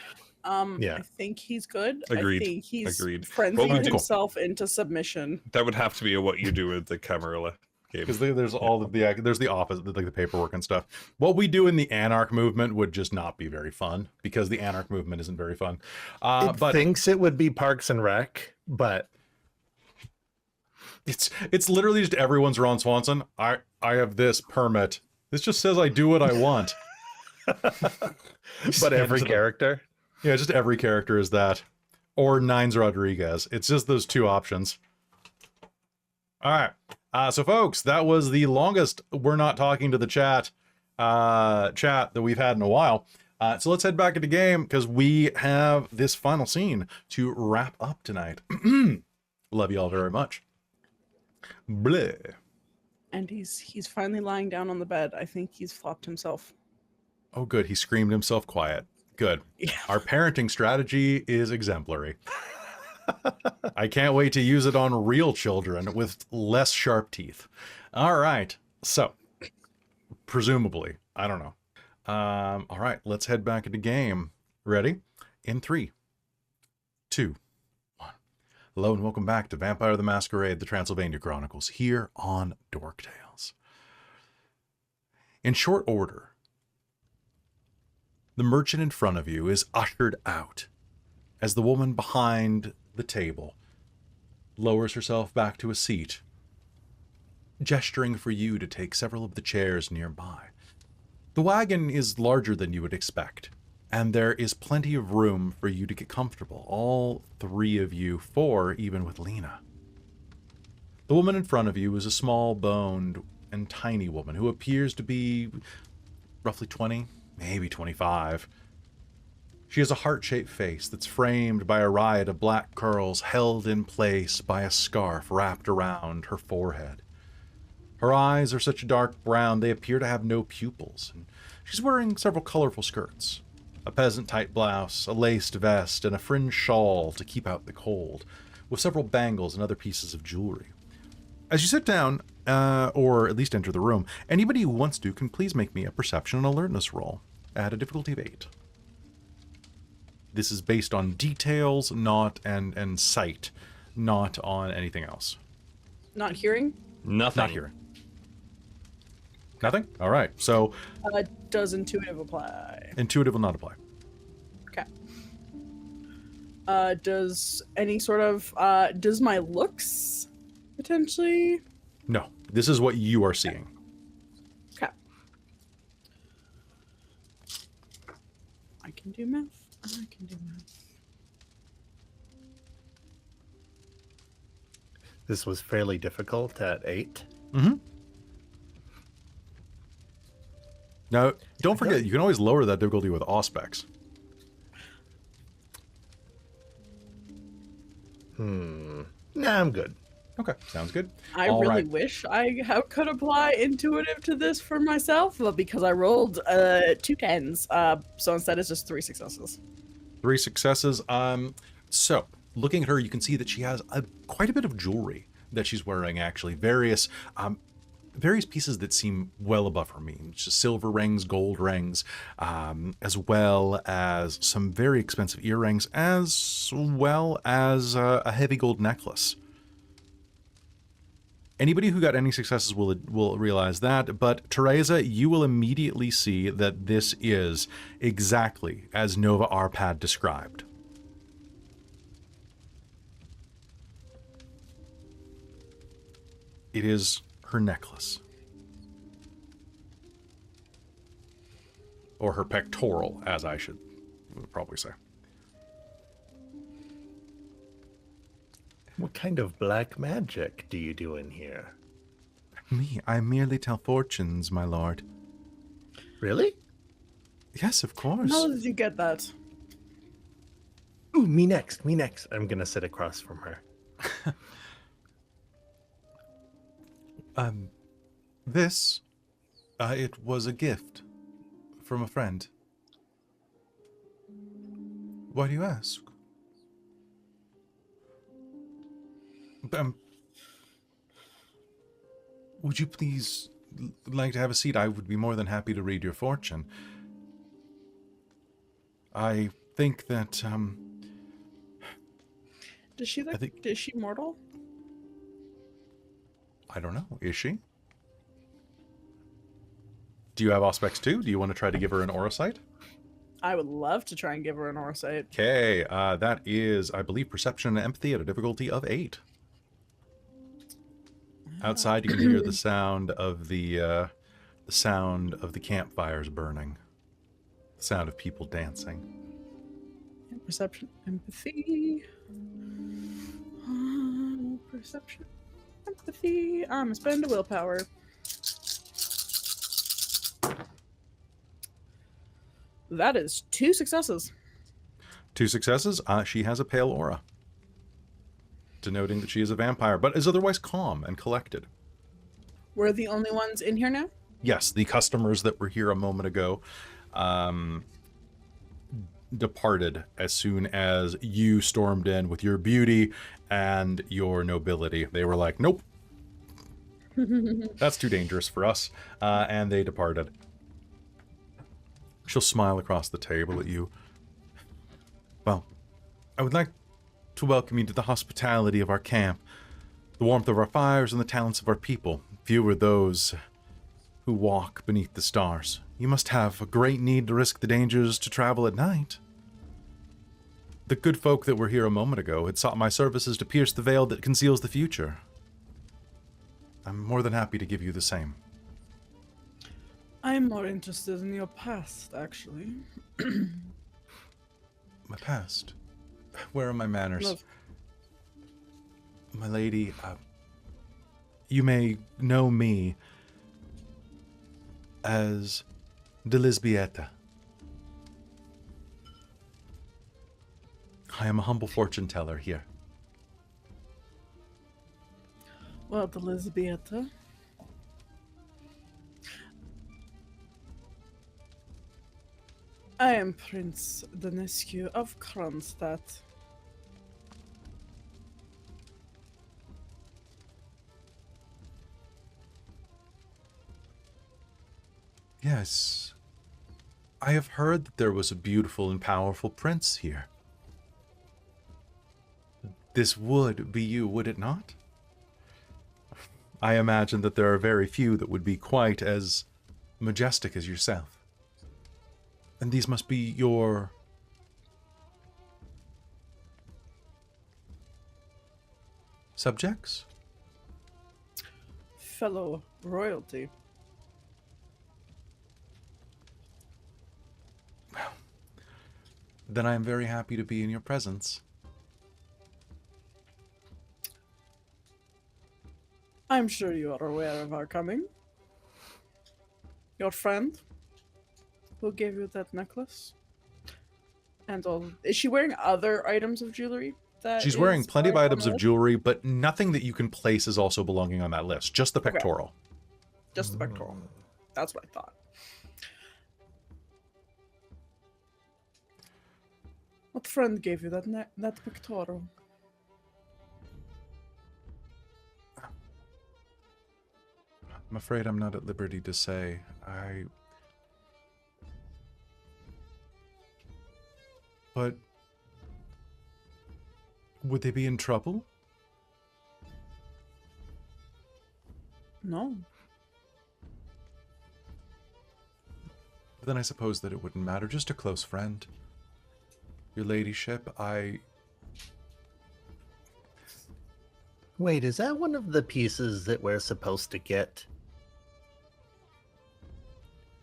[SPEAKER 2] I think he's good.
[SPEAKER 3] Agreed.
[SPEAKER 2] I think he's
[SPEAKER 3] Agreed.
[SPEAKER 2] frenzied himself into submission.
[SPEAKER 3] That would have to be What You Do with the Camarilla game.
[SPEAKER 1] Because there's all of there's the office, like the paperwork and stuff. What We Do in the Anarch movement would just not be very fun because the Anarch movement isn't very fun.
[SPEAKER 4] But thinks it would be Parks and Rec, but
[SPEAKER 1] it's literally just everyone's Ron Swanson. I have this permit. This just says I do what I want.
[SPEAKER 4] But every character.
[SPEAKER 1] Yeah, just every character is that. Or Nines Rodriguez. It's just those two options. All right. So, folks, that was the longest We're Not Talking to the Chat that we've had in a while. So let's head back into game because we have this final scene to wrap up tonight. Love you all very much. Bleh.
[SPEAKER 2] And he's finally lying down on the bed. I think he's flopped himself.
[SPEAKER 1] Oh, good. He screamed himself quiet. Good.
[SPEAKER 2] Yeah.
[SPEAKER 1] Our parenting strategy is exemplary. I can't wait to use it on real children with less sharp teeth. All right. So, presumably, I don't know. All right. Let's head back into game. Ready? In 3, 2, 1. Hello and welcome back to Vampire the Masquerade, the Transylvania Chronicles, here on Dork Tales. In short order, the merchant in front of you is ushered out as the woman behind the table lowers herself back to a seat, gesturing for you to take several of the chairs nearby. The wagon is larger than you would expect, and there is plenty of room for you to get comfortable, all 3 of you, 4 even with Lena. The woman in front of you is a small-boned and tiny woman who appears to be roughly 20, maybe 25. She has a heart-shaped face that's framed by a riot of black curls held in place by a scarf wrapped around her forehead. Her eyes are such a dark brown they appear to have no pupils, and she's wearing several colorful skirts, a peasant-type blouse, a laced vest, and a fringed shawl to keep out the cold, with several bangles and other pieces of jewelry. As you sit down, or at least enter the room, anybody who wants to can please make me a perception and alertness roll at a difficulty of 8. This is based on details, and sight, not on anything else.
[SPEAKER 2] Not hearing?
[SPEAKER 3] Nothing.
[SPEAKER 1] Not here. Nothing? All right. So
[SPEAKER 2] Does intuitive apply?
[SPEAKER 1] intuitive will not apply.
[SPEAKER 2] Okay. Does any sort of does my looks potentially?
[SPEAKER 1] No. This is what you are seeing.
[SPEAKER 2] Okay. I can do math. I can do math.
[SPEAKER 4] This was fairly difficult at 8.
[SPEAKER 1] Mm-hmm. Now, don't forget, you can always lower that difficulty with auspex.
[SPEAKER 4] Nah, I'm good.
[SPEAKER 1] Okay, sounds good.
[SPEAKER 2] I
[SPEAKER 1] All
[SPEAKER 2] really
[SPEAKER 1] right.
[SPEAKER 2] wish I could apply intuitive to this for myself, but because I rolled 2 10s, so instead it's just 3 successes.
[SPEAKER 1] 3 successes. So, looking at her, you can see that she has quite a bit of jewelry that she's wearing, actually. Various pieces that seem well above her means. Just silver rings, gold rings, as well as some very expensive earrings, as well as a heavy gold necklace. Anybody who got any successes will realize that, but Tereza, you will immediately see that this is exactly as Nova Arpad described. It is her necklace. Or her pectoral, as I should probably say.
[SPEAKER 4] What kind of black magic do you do in here?
[SPEAKER 1] Me, I merely tell fortunes, my lord.
[SPEAKER 4] Really?
[SPEAKER 1] Yes, of course.
[SPEAKER 2] How did you get that?
[SPEAKER 4] Ooh, me next, me next. I'm gonna sit across from her.
[SPEAKER 1] This, it was a gift from a friend. Why do you ask? Would you please like to have a seat? I would be more than happy to read your fortune. I think that,
[SPEAKER 2] Does she look? Is she mortal?
[SPEAKER 1] I don't know. Is she? Do you have Auspex too? Do you want to try to give her an aura sight?
[SPEAKER 2] I would love to try and give her an aura sight.
[SPEAKER 1] Okay, that is, I believe, perception and empathy at a difficulty of 8. Outside, you can hear the sound of the campfires burning, the sound of people dancing.
[SPEAKER 2] Perception, empathy. Perception, empathy. I'm gonna spend a willpower. That is 2 successes.
[SPEAKER 1] 2 successes. She has a pale aura, denoting that she is a vampire, but is otherwise calm and collected.
[SPEAKER 2] We're the only ones in here now?
[SPEAKER 1] Yes, the customers that were here a moment ago departed as soon as you stormed in with your beauty and your nobility. They were like, nope, that's too dangerous for us, and they departed. She'll smile across the table at you. Well, I would like to welcome you to the hospitality of our camp, the warmth of our fires and the talents of our people. Few are those who walk beneath the stars. You must have a great need to risk the dangers to travel at night. The good folk that were here a moment ago had sought my services to pierce the veil that conceals the future. I'm more than happy to give you the same.
[SPEAKER 2] I'm more interested in your past, actually.
[SPEAKER 1] My past? Where are my manners?
[SPEAKER 2] Love.
[SPEAKER 1] My lady, you may know me as de Lisbieta. I am a humble fortune teller here.
[SPEAKER 2] Well, the Lisbieta. I am Prince Dinescu of Kronstadt.
[SPEAKER 1] Yes. I have heard that there was a beautiful and powerful prince here. This would be you, would it not? I imagine that there are very few that would be quite as majestic as yourself. And these must be your... subjects?
[SPEAKER 2] Fellow royalty.
[SPEAKER 1] Well, then I am very happy to be in your presence.
[SPEAKER 2] I'm sure you are aware of our coming. Your friend who gave you that necklace. And all. Is she wearing other items of jewelry?
[SPEAKER 1] She's wearing plenty of
[SPEAKER 2] on
[SPEAKER 1] items
[SPEAKER 2] the
[SPEAKER 1] of
[SPEAKER 2] list?
[SPEAKER 1] jewelry, but nothing that you can place is also belonging on that list. Just the
[SPEAKER 2] Okay.
[SPEAKER 1] pectoral.
[SPEAKER 2] Just the pectoral. That's what I thought. What friend gave you that pectoral?
[SPEAKER 1] I'm afraid I'm not at liberty to say. But would they be in trouble?
[SPEAKER 2] No.
[SPEAKER 1] Then I suppose that it wouldn't matter. Just a close friend. Your ladyship,
[SPEAKER 4] Wait, is that one of the pieces that we're supposed to get?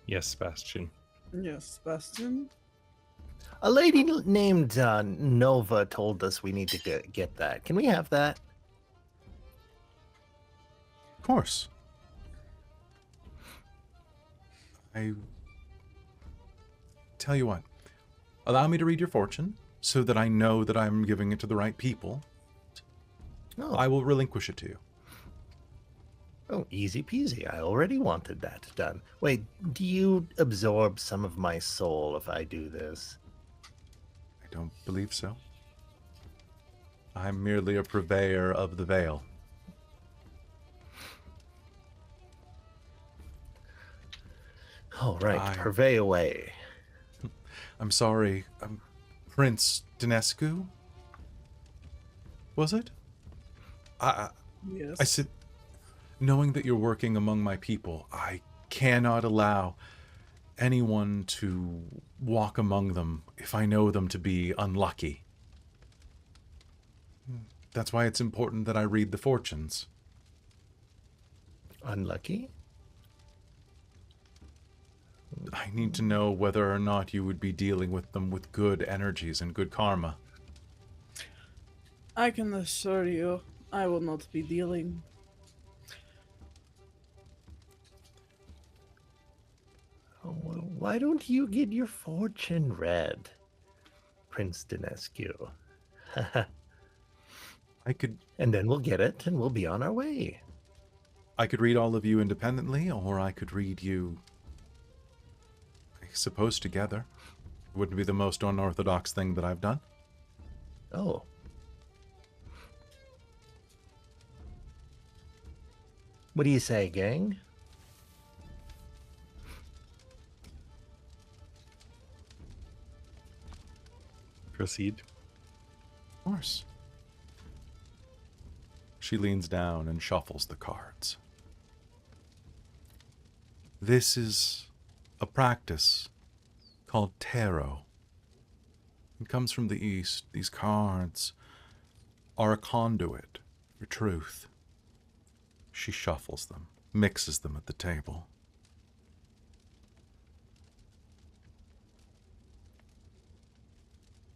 [SPEAKER 3] Yes, Bastien.
[SPEAKER 2] Yes, Bastien.
[SPEAKER 4] A lady named Nova told us we need to get that. Can we have that?
[SPEAKER 1] Of course. I tell you what. Allow me to read your fortune so that I know that I'm giving it to the right people.
[SPEAKER 4] Oh,
[SPEAKER 1] I will relinquish it to you.
[SPEAKER 4] oh, easy peasy. I already wanted that done. Wait, do you absorb some of my soul if I do this?
[SPEAKER 1] I don't believe so. I'm merely a purveyor of the veil.
[SPEAKER 4] All right,
[SPEAKER 1] I-
[SPEAKER 4] purvey away.
[SPEAKER 1] I'm sorry, Prince Dinescu? Was it? I
[SPEAKER 2] Yes.
[SPEAKER 1] said, knowing that you're working among my people, I cannot allow anyone to walk among them if I know them to be unlucky. That's why it's important that I read the fortunes.
[SPEAKER 4] Unlucky?
[SPEAKER 1] I need to know whether or not you would be dealing with them with good energies and good karma.
[SPEAKER 2] I can assure you, I will not be dealing.
[SPEAKER 4] Oh, well, why don't you get your fortune read, Prince Dinescu?
[SPEAKER 1] I could
[SPEAKER 4] And then we'll get it and we'll be on our way.
[SPEAKER 1] read all of you independently, or I could read you, I suppose, together. It wouldn't be the most unorthodox thing that I've done.
[SPEAKER 4] Oh. What do you say, gang?
[SPEAKER 3] Proceed.
[SPEAKER 1] Of course. She leans down and shuffles the cards. This is a practice called tarot. It comes from the East. These cards are a conduit for truth. She shuffles them, mixes them at the table.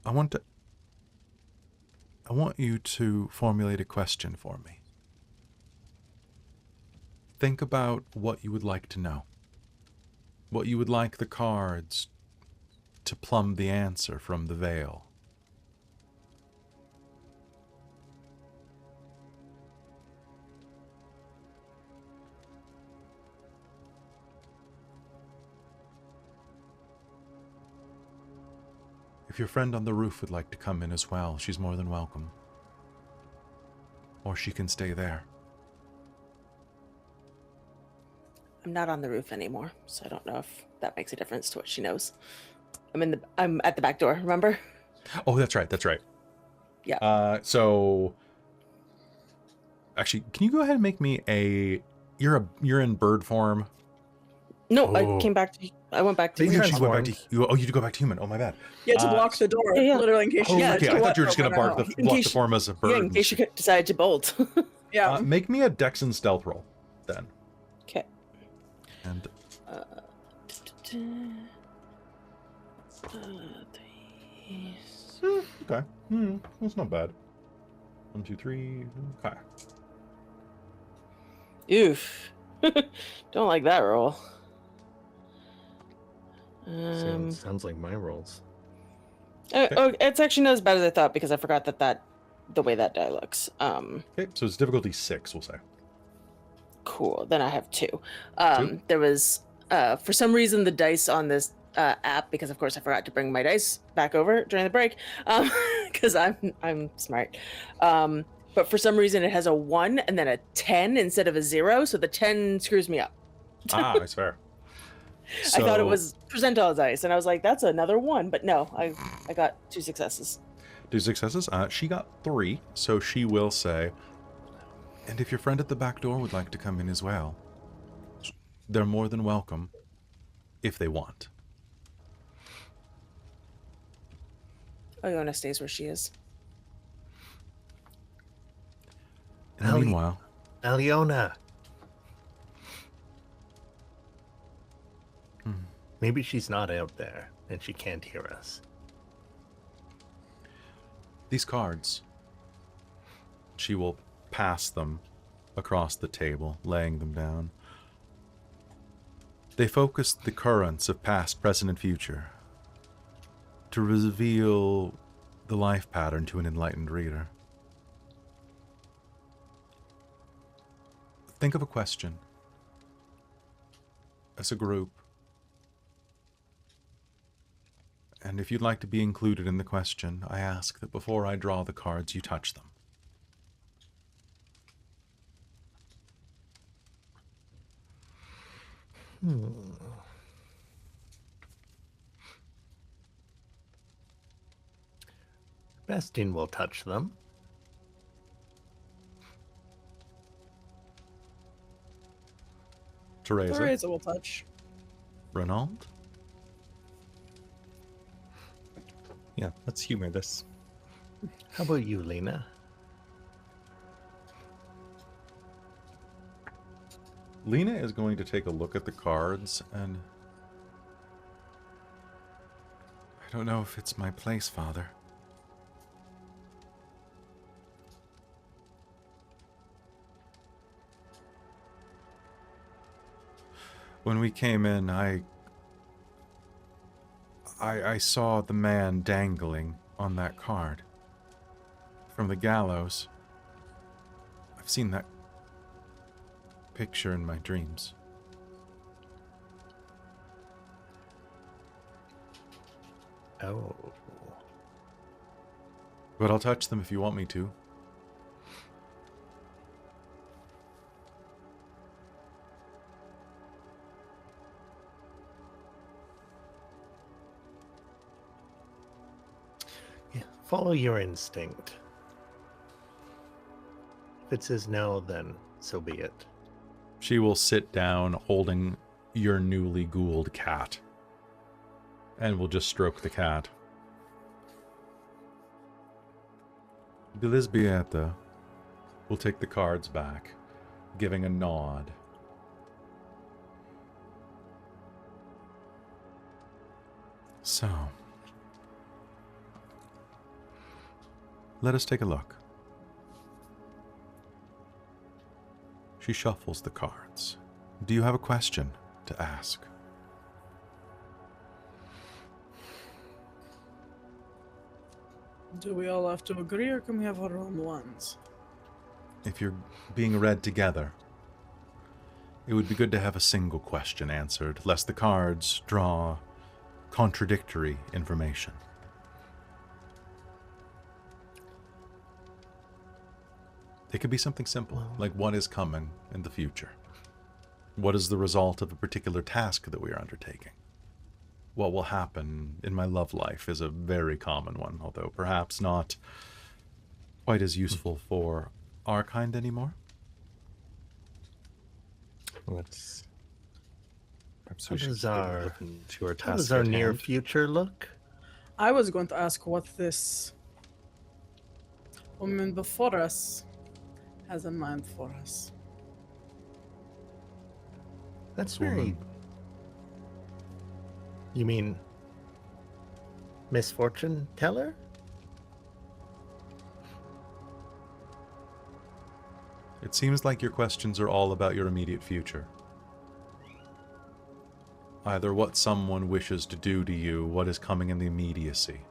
[SPEAKER 1] I want you to formulate a question for me. Think about what you would like to know. What you would like the cards to plumb the answer from the veil. If your friend on the roof would like to come in as well, she's more than welcome. Or she can stay there.
[SPEAKER 5] I'm not on the roof anymore, so I don't know if that makes a difference to what she knows. I'm at the back door, remember?
[SPEAKER 1] Oh, that's right, that's right.
[SPEAKER 5] Yeah.
[SPEAKER 1] So Actually, can you go ahead and make me a... You're in bird form.
[SPEAKER 5] No, I came back to. I went back to.
[SPEAKER 1] You
[SPEAKER 5] human.
[SPEAKER 1] actually went back to... Oh, you did go back to human. Oh, my bad.
[SPEAKER 2] You had to block the door,
[SPEAKER 5] yeah.
[SPEAKER 2] literally, in case
[SPEAKER 1] Oh,
[SPEAKER 2] you
[SPEAKER 1] okay. I thought you were just going to block the form as a bird.
[SPEAKER 5] Yeah, in case you decided to bolt.
[SPEAKER 2] Yeah.
[SPEAKER 1] Make me a Dex and Stealth roll, then.
[SPEAKER 5] Okay.
[SPEAKER 1] And... Okay. That's not bad. 1, 2, 3. Okay.
[SPEAKER 5] Oof. Don't like that roll.
[SPEAKER 4] Sounds like my rolls.
[SPEAKER 5] Oh, it's actually not as bad as I thought because I forgot that the way that die looks.
[SPEAKER 1] Okay, so it's difficulty 6, we'll say.
[SPEAKER 5] Cool. Then I have 2. There was for some reason the dice on this app, because of course I forgot to bring my dice back over during the break, because I'm smart. But for some reason it has a 1 and then a 10 instead of a 0, so the 10 screws me up.
[SPEAKER 1] That's fair.
[SPEAKER 5] I thought it was percentile dice, and I was like, that's another 1, but no, I got 2 successes.
[SPEAKER 1] 2 successes. She got 3, so she will say, and if your friend at the back door would like to come in as well, they're more than welcome, if they want.
[SPEAKER 5] Alëna stays where she is.
[SPEAKER 1] In the meanwhile...
[SPEAKER 4] Alëna. Maybe she's not out there, and she can't hear us.
[SPEAKER 1] These cards, she will pass them across the table, laying them down. They focus the currents of past, present, and future to reveal the life pattern to an enlightened reader. Think of a question as a group, and if you'd like to be included in the question, I ask that before I draw the cards, you touch them.
[SPEAKER 4] Bastien will touch them.
[SPEAKER 2] Tereza will touch.
[SPEAKER 1] Rainald?
[SPEAKER 3] Yeah, let's humor this.
[SPEAKER 4] How about you, Lena?
[SPEAKER 1] Lena is going to take a look at the cards, and... I don't know if it's my place, Father. When we came in, I saw the man dangling on that card from the gallows. I've seen that picture in my dreams.
[SPEAKER 4] Oh.
[SPEAKER 1] But I'll touch them if you want me to.
[SPEAKER 4] Yeah, follow your instinct. If it says no, then so be it.
[SPEAKER 1] She will sit down holding your newly ghouled cat. And will just stroke the cat. Delisbieta will take the cards back, giving a nod. So, let us take a look. She shuffles the cards. Do you have a question to ask?
[SPEAKER 2] Do we all have to agree, or can we have our own ones?
[SPEAKER 1] If you're being read together, it would be good to have a single question answered, lest the cards draw contradictory information. It could be something simple, like what is coming in the future? What is the result of a particular task that we are undertaking? What will happen in my love life is a very common one, although perhaps not quite as useful for our kind anymore.
[SPEAKER 3] Let's. Perhaps
[SPEAKER 4] How
[SPEAKER 3] we should
[SPEAKER 4] does
[SPEAKER 3] take a
[SPEAKER 4] our-
[SPEAKER 3] look into our
[SPEAKER 4] How does
[SPEAKER 3] task
[SPEAKER 4] our
[SPEAKER 3] at
[SPEAKER 4] near
[SPEAKER 3] hand.
[SPEAKER 4] future look?
[SPEAKER 2] I was going to ask what this woman before us has in mind for us.
[SPEAKER 4] That's very.
[SPEAKER 1] Woman.
[SPEAKER 4] You mean misfortune teller?
[SPEAKER 1] It seems like your questions are all about your immediate future. Either what someone wishes to do to you, what is coming in the immediacy.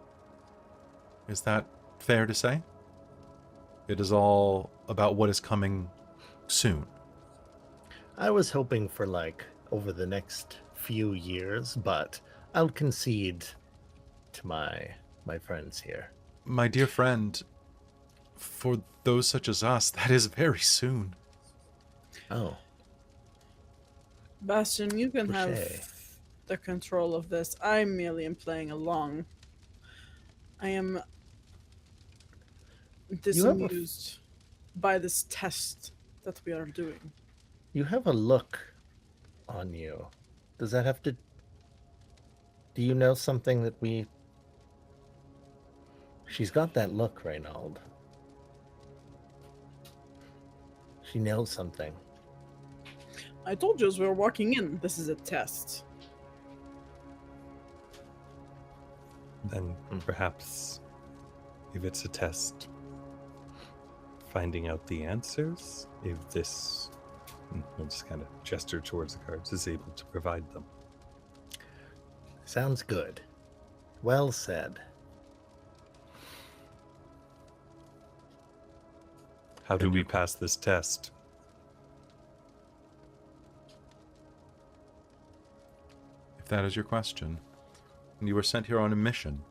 [SPEAKER 1] Is that fair to say? It is all about what is coming soon.
[SPEAKER 4] I was hoping for like over the next few years, but I'll concede to my friends here.
[SPEAKER 1] My dear friend, for those such as us, that is very soon.
[SPEAKER 4] Oh,
[SPEAKER 2] Bastien, you can
[SPEAKER 4] Touche.
[SPEAKER 2] have the control of this. I merely am playing along. I am disamused by this test that we are doing.
[SPEAKER 4] you have a look on you. Does that have to? Do you know something that we? She's got that look, Rainald. She knows something.
[SPEAKER 2] I told you as we were walking in, this is a test.
[SPEAKER 3] Then perhaps, if it's a test, finding out the answers, if this, we'll just kind of gesture towards the cards, is able to provide them.
[SPEAKER 4] Sounds good. Well said.
[SPEAKER 3] How do we pass this test?
[SPEAKER 1] If that is your question, and you were sent here on a mission.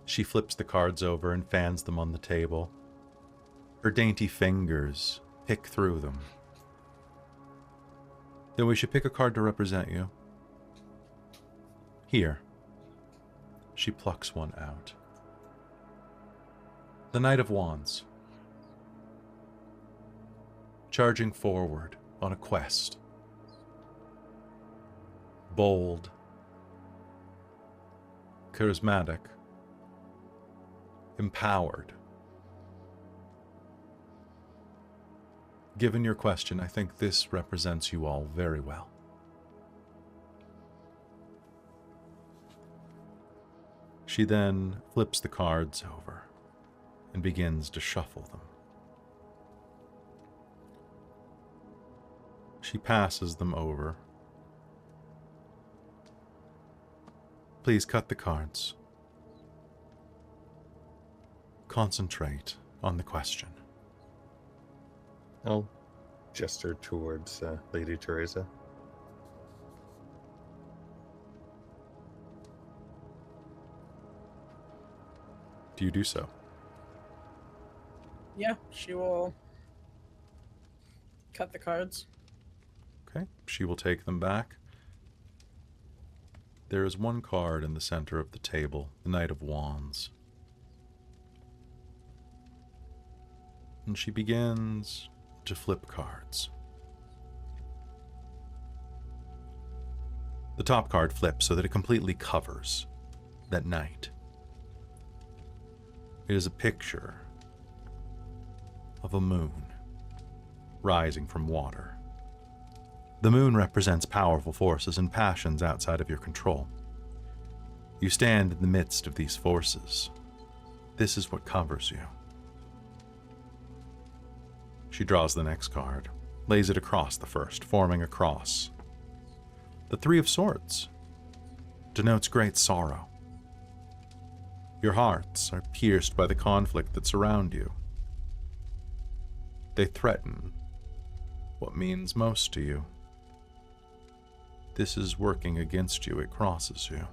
[SPEAKER 1] She flips the cards over and fans them on the table. Her dainty fingers pick through them. Then we should pick a card to represent you. Here. She plucks one out. The Knight of Wands. Charging forward on a quest. Bold. Charismatic. Empowered. Given your question, I think this represents you all very well. She then flips the cards over and begins to shuffle them. She passes them over. Please cut the cards. Concentrate on the question.
[SPEAKER 3] I'll gesture towards Lady Tereza.
[SPEAKER 1] Do you do so?
[SPEAKER 2] Yeah, she will cut the cards.
[SPEAKER 1] Okay, she will take them back. There is one card in the center of the table, the Knight of Wands. And she begins to flip cards. The top card flips so that it completely covers that knight. It is a picture of a moon rising from water. The moon represents powerful forces and passions outside of your control. You stand in the midst of these forces. This is what covers you. She draws the next card, lays it across the first, forming a cross. The Three of Swords denotes great sorrow. Your hearts are pierced by the conflict that surround you. They threaten what means most to you. This is working against you. It crosses you.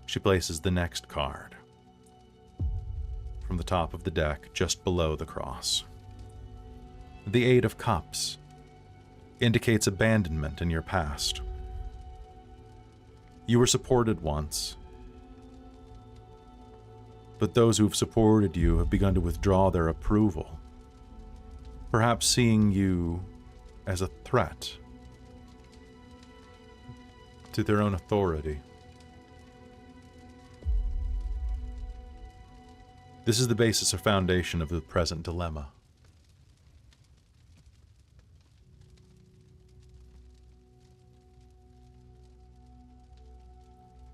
[SPEAKER 1] She places the next card from the top of the deck, just below the cross. The Eight of Cups indicates abandonment in your past. You were supported once, but those who've supported you have begun to withdraw their approval, perhaps seeing you as a threat to their own authority. This is the basis or foundation of the present dilemma.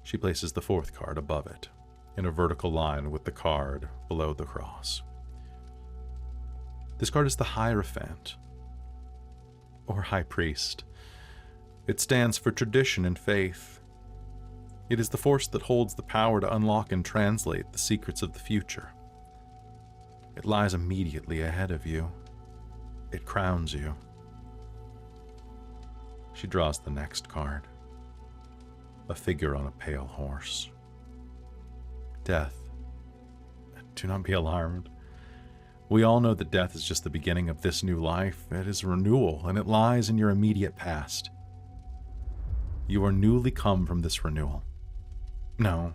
[SPEAKER 1] She places the fourth card above it, in a vertical line with the card below the cross. This card is the Hierophant, or High Priest. It stands for tradition and faith. It is the force that holds the power to unlock and translate the secrets of the future. It lies immediately ahead of you. It crowns you. She draws the next card. A figure on a pale horse. Death. Do not be alarmed. We all know that death is just the beginning of this new life. It is renewal, and it lies in your immediate past. You are newly come from this renewal. No,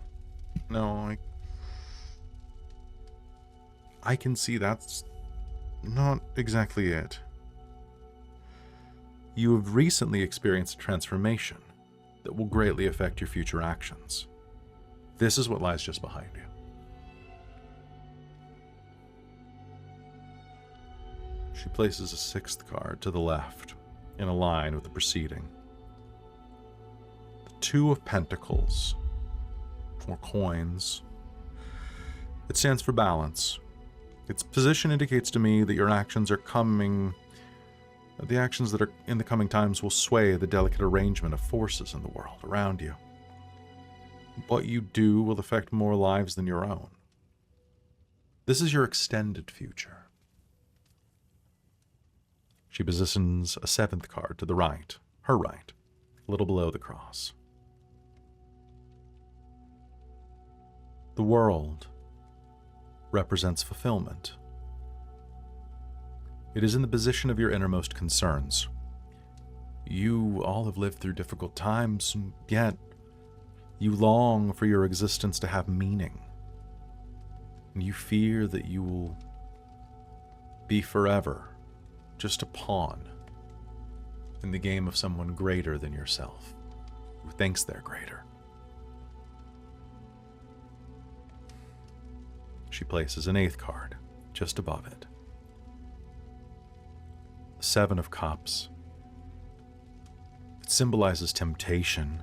[SPEAKER 1] I can see that's not exactly it. You have recently experienced a transformation that will greatly affect your future actions. This is what lies just behind you. She places a sixth card to the left, in a line with the preceding. The Two of Pentacles, or coins. It stands for balance. Its position indicates to me that your actions are coming... The actions that are in the coming times will sway the delicate arrangement of forces in the world around you. What you do will affect more lives than your own. This is your extended future. She positions a seventh card to the right, her right, a little below the cross. The world represents fulfillment. It is in the position of your innermost concerns. You all have lived through difficult times, and yet you long for your existence to have meaning. And you fear that you will be forever just a pawn in the game of someone greater than yourself, who thinks they're greater. She places an eighth card just above it. The Seven of Cups. It symbolizes temptation.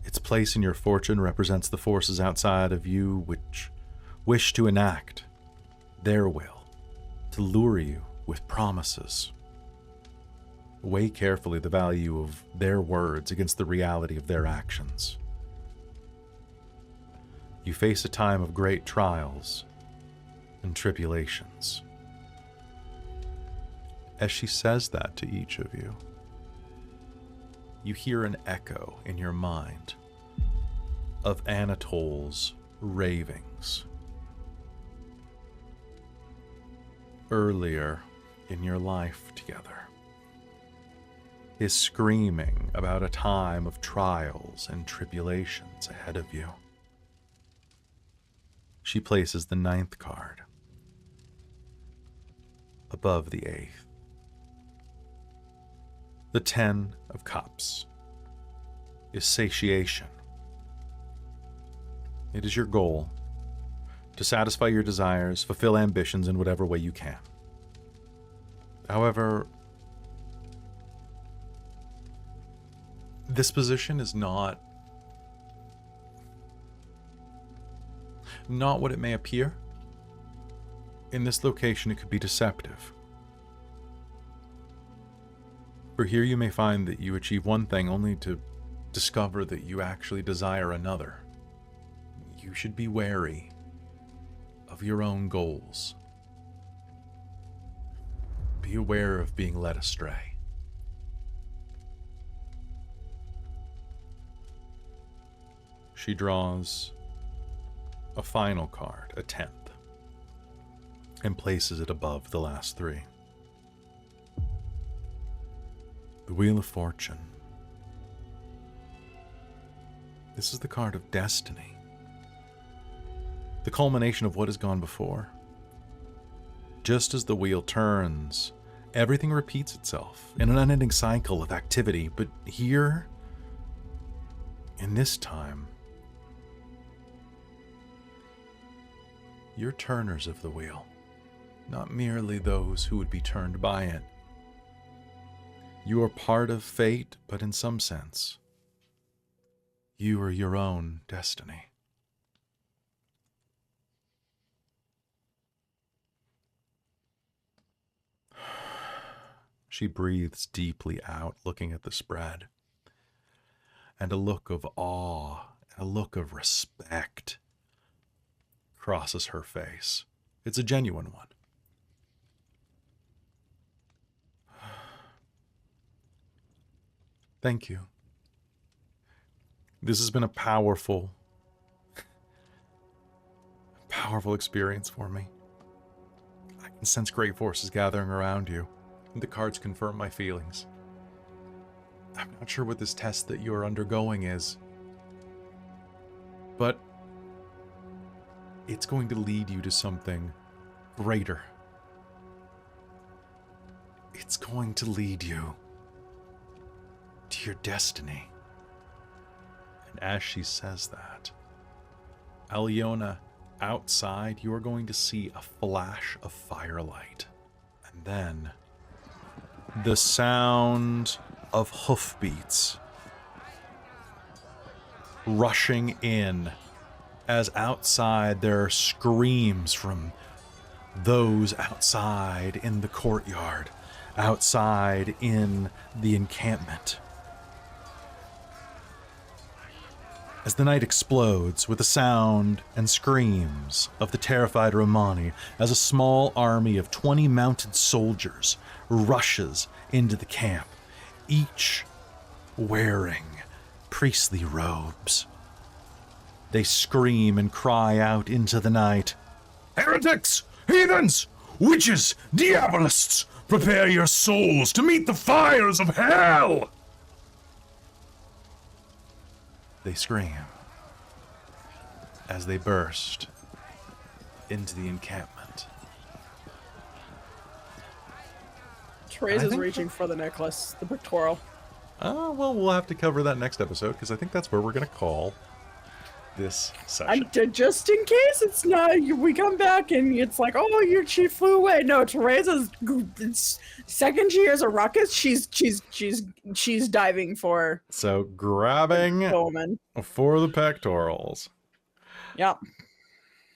[SPEAKER 1] Its place in your fortune represents the forces outside of you which wish to enact their will, to lure you with promises. Weigh carefully the value of their words against the reality of their actions. You face a time of great trials and tribulations. As she says that to each of you, you hear an echo in your mind of Anatole's ravings. Earlier in your life together, his screaming about a time of trials and tribulations ahead of you. She places the ninth card above the eighth. The Ten of Cups is satiation. It is your goal to satisfy your desires, fulfill ambitions in whatever way you can. However, this position is not what it may appear. In this location, it could be deceptive. For here you may find that you achieve one thing only to discover that you actually desire another. You should be wary of your own goals. Be aware of being led astray. She draws a final card, a 10th, and places it above the last three. The Wheel of Fortune. This is the card of destiny. The culmination of what has gone before. Just as the wheel turns Everything repeats itself in an unending cycle of activity, but here, in this time, you're turners of the wheel, not merely those who would be turned by it. You are part of fate, but in some sense, you are your own destiny. She breathes deeply out, looking at the spread. And a look of awe, a look of respect crosses her face. It's a genuine one. Thank you. This has been a powerful experience for me. I can sense great forces gathering around you. The cards confirm my feelings. I'm not sure what this test that you're undergoing is, but it's going to lead you to something greater. It's going to lead you to your destiny. And as she says that, Alëna, outside, you are going to see a flash of firelight. And then the sound of hoofbeats rushing in, as outside there are screams from those outside in the courtyard, outside in the encampment. As the night explodes with the sound and screams of the terrified Romani, as a small army of 20 mounted soldiers rushes into the camp, each wearing priestly robes. They scream and cry out into the night, "Heretics! Heathens! Witches! Diabolists! Prepare your souls to meet the fires of hell!" They scream as they burst into the encampment.
[SPEAKER 2] Tereza's reaching for the necklace, the pictorial.
[SPEAKER 1] Well, we'll have to cover that next episode, because I think that's where we're going to call this session.
[SPEAKER 2] Just in case it's not, we come back and it's like, oh, she flew away. No, Tereza's second she hears a ruckus, she's diving for.
[SPEAKER 1] So grabbing for the pectorals.
[SPEAKER 2] Yep.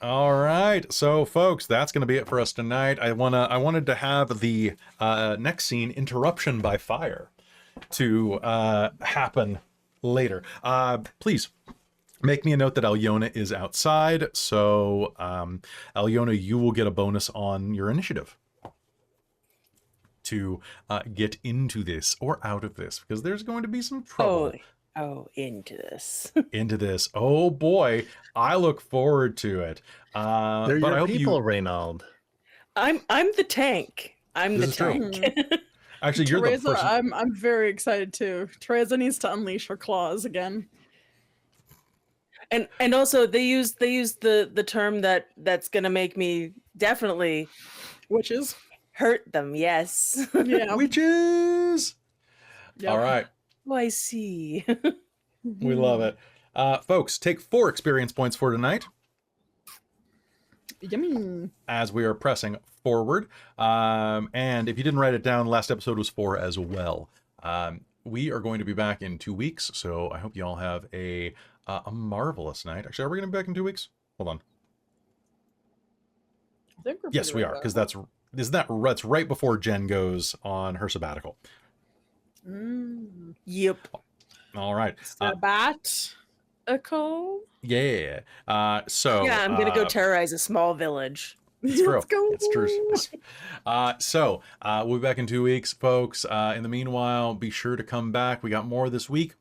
[SPEAKER 1] All right, so folks, that's going to be it for us tonight. I wanted to have the next scene, interruption by fire, to happen later. Please make me a note that Alëna is outside. So Alëna, you will get a bonus on your initiative to get into this or out of this, because there's going to be some trouble.
[SPEAKER 5] Into this.
[SPEAKER 1] Into this. Oh boy, I look forward to it.
[SPEAKER 4] They're
[SPEAKER 1] but
[SPEAKER 4] your people, Rainald.
[SPEAKER 5] I'm the tank. I'm the tank.
[SPEAKER 1] Actually, you're
[SPEAKER 2] Tereza,
[SPEAKER 1] the person.
[SPEAKER 2] I'm very excited too. Tereza needs to unleash her claws again.
[SPEAKER 5] And also they use the term that's gonna make me definitely
[SPEAKER 2] Witches.
[SPEAKER 5] hurt them. Yes.
[SPEAKER 2] Yeah.
[SPEAKER 1] Witches.
[SPEAKER 2] Yep.
[SPEAKER 1] All right.
[SPEAKER 5] Oh, I see.
[SPEAKER 1] We love it. Folks, take 4 experience points for tonight
[SPEAKER 2] Yummy.
[SPEAKER 1] as we are pressing forward. And if you didn't write it down, last episode was 4 as well. We are going to be back in 2 weeks, so I hope you all have a marvelous night. Actually, are we going to be back in 2 weeks? Hold on.
[SPEAKER 2] I think we're
[SPEAKER 1] Yes,
[SPEAKER 2] pretty
[SPEAKER 1] we are, because that's right before Jen goes on her sabbatical.
[SPEAKER 5] Yep.
[SPEAKER 1] All right.
[SPEAKER 2] Sabbatical.
[SPEAKER 1] Yeah. So
[SPEAKER 5] Yeah, I'm gonna go terrorize a small village.
[SPEAKER 1] It's true.
[SPEAKER 2] Let's go.
[SPEAKER 1] It's true. So we'll be back in 2 weeks, folks. In the meanwhile, be sure to come back. We got more this week.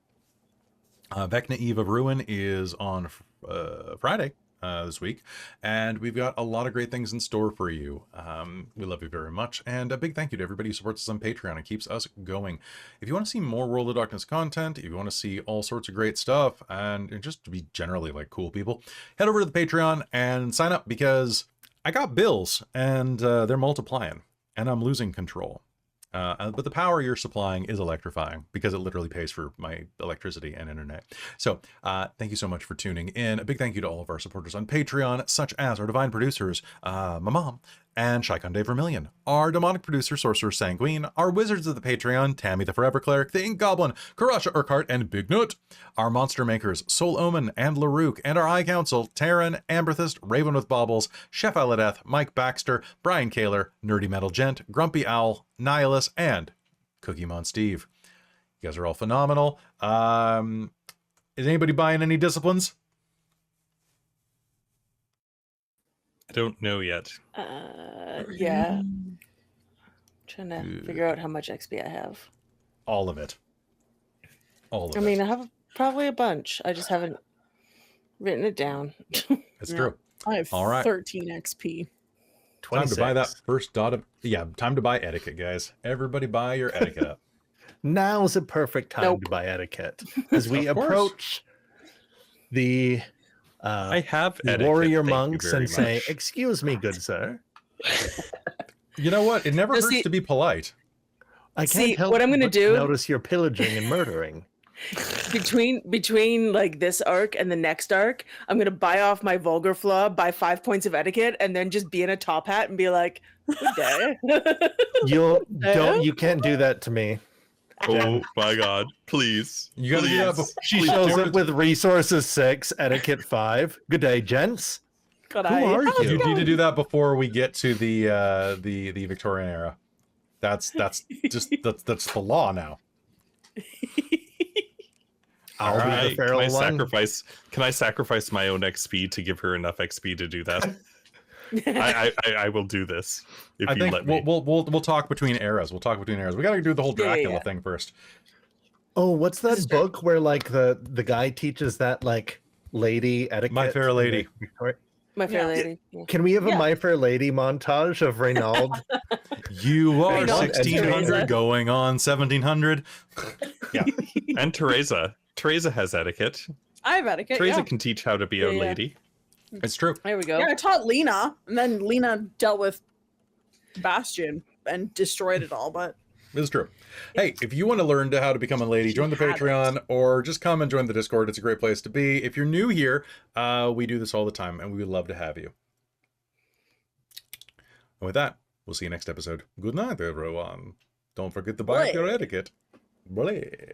[SPEAKER 1] Vecna Eve of Ruin is on Friday this week, and we've got a lot of great things in store for you. We love you very much, and a big thank you to everybody who supports us on Patreon and keeps us going. If you want to see more World of Darkness content, if you want to see all sorts of great stuff, and just to be generally like cool people, head over to the Patreon and sign up, because I got bills, and they're multiplying, and I'm losing control. But the power you're supplying is electrifying because it literally pays for my electricity and internet. So thank you so much for tuning in. A big thank you to all of our supporters on Patreon, such as our divine producers, my mom, and Shaikonde Vermilion, our demonic producer, Sorcerer Sanguine, our wizards of the Patreon, Tammy the Forever Cleric, the Ink Goblin, Karasha Urquhart, and Big Nut, our monster makers, Soul Omen and Larook, and our High Council, Taryn, Amberthist, Raven with Baubles, Chef Aladeth, Mike Baxter, Brian Kaler, Nerdy Metal Gent, Grumpy Owl, Nihilus, and Cookie Mon Steve. You guys are all phenomenal. Is anybody buying any disciplines?
[SPEAKER 3] I don't know yet.
[SPEAKER 5] Yeah. Trying to figure out how much XP I have.
[SPEAKER 1] All of it. All of it.
[SPEAKER 5] I mean, I have probably a bunch. I just haven't written it down.
[SPEAKER 1] It's true.
[SPEAKER 2] I have
[SPEAKER 1] All right.
[SPEAKER 2] 13 XP.
[SPEAKER 1] Time to buy that first dot of... Yeah, time to buy etiquette, guys. Everybody buy your etiquette up.
[SPEAKER 4] Now's a perfect time to buy etiquette as we
[SPEAKER 1] Of course.
[SPEAKER 4] approach the
[SPEAKER 3] I have
[SPEAKER 4] the
[SPEAKER 3] etiquette,
[SPEAKER 4] warrior
[SPEAKER 3] thank you
[SPEAKER 4] monks
[SPEAKER 3] very
[SPEAKER 4] and say,
[SPEAKER 3] much.
[SPEAKER 4] "Excuse me, good sir."
[SPEAKER 1] You know what? It never
[SPEAKER 5] No,
[SPEAKER 1] hurts
[SPEAKER 5] see-
[SPEAKER 1] to be polite.
[SPEAKER 4] I can't
[SPEAKER 5] See,
[SPEAKER 4] help
[SPEAKER 5] what I'm gonna
[SPEAKER 4] but
[SPEAKER 5] do-
[SPEAKER 4] notice you're pillaging and murdering.
[SPEAKER 5] Between like this arc and the next arc, I'm gonna buy off my vulgar flaw, buy 5 points of etiquette, and then just be in a top hat and be like, "Good day."
[SPEAKER 4] You can't do that to me.
[SPEAKER 3] Oh my god, please.
[SPEAKER 1] You gotta do that before
[SPEAKER 4] She
[SPEAKER 1] please
[SPEAKER 4] shows
[SPEAKER 1] do
[SPEAKER 4] up
[SPEAKER 1] it.
[SPEAKER 4] with resources 6, etiquette 5. Good day, gents.
[SPEAKER 2] God,
[SPEAKER 4] Who are
[SPEAKER 1] You
[SPEAKER 4] you?
[SPEAKER 1] need to do that before we get to the Victorian era. That's the law now.
[SPEAKER 4] I'll be the
[SPEAKER 3] Alright,
[SPEAKER 4] feral one.
[SPEAKER 3] Can I sacrifice my own XP to give her enough XP to do that? I will do this if
[SPEAKER 1] I
[SPEAKER 3] you
[SPEAKER 1] think
[SPEAKER 3] let me.
[SPEAKER 1] we'll talk between eras. We'll talk between eras. We gotta do the whole
[SPEAKER 5] Yeah, yeah,
[SPEAKER 1] Dracula
[SPEAKER 5] yeah.
[SPEAKER 1] thing first.
[SPEAKER 4] Oh, what's that
[SPEAKER 5] is true.
[SPEAKER 4] book where like the guy teaches that like lady etiquette?
[SPEAKER 1] My Fair
[SPEAKER 4] to,
[SPEAKER 1] Lady.
[SPEAKER 4] like, Victoria?
[SPEAKER 5] My fair
[SPEAKER 2] Yeah.
[SPEAKER 5] lady. Yeah.
[SPEAKER 4] Can we have a
[SPEAKER 5] Yeah.
[SPEAKER 4] My Fair Lady montage of Reynald?
[SPEAKER 1] You are
[SPEAKER 5] Rainald and
[SPEAKER 1] 1600
[SPEAKER 5] Tereza.
[SPEAKER 1] going on 1700.
[SPEAKER 3] And Tereza. Tereza has etiquette.
[SPEAKER 2] I have etiquette.
[SPEAKER 3] Tereza
[SPEAKER 2] Yeah.
[SPEAKER 3] can teach how to be a
[SPEAKER 5] Yeah, yeah.
[SPEAKER 3] lady.
[SPEAKER 1] It's true.
[SPEAKER 5] There we go.
[SPEAKER 2] Yeah, I taught Lena, and then Lena dealt with Bastien and destroyed it all. But
[SPEAKER 1] It's true. Hey, if you want to learn how to become a lady, join the
[SPEAKER 2] Had it.
[SPEAKER 1] Patreon or just come and join the Discord. It's a great place to be. If you're new here, we do this all the time and we would love to have you. And with that, we'll see you next episode. Good night, everyone. Don't forget to buy up your
[SPEAKER 2] Bleh.
[SPEAKER 1] etiquette. Bleh.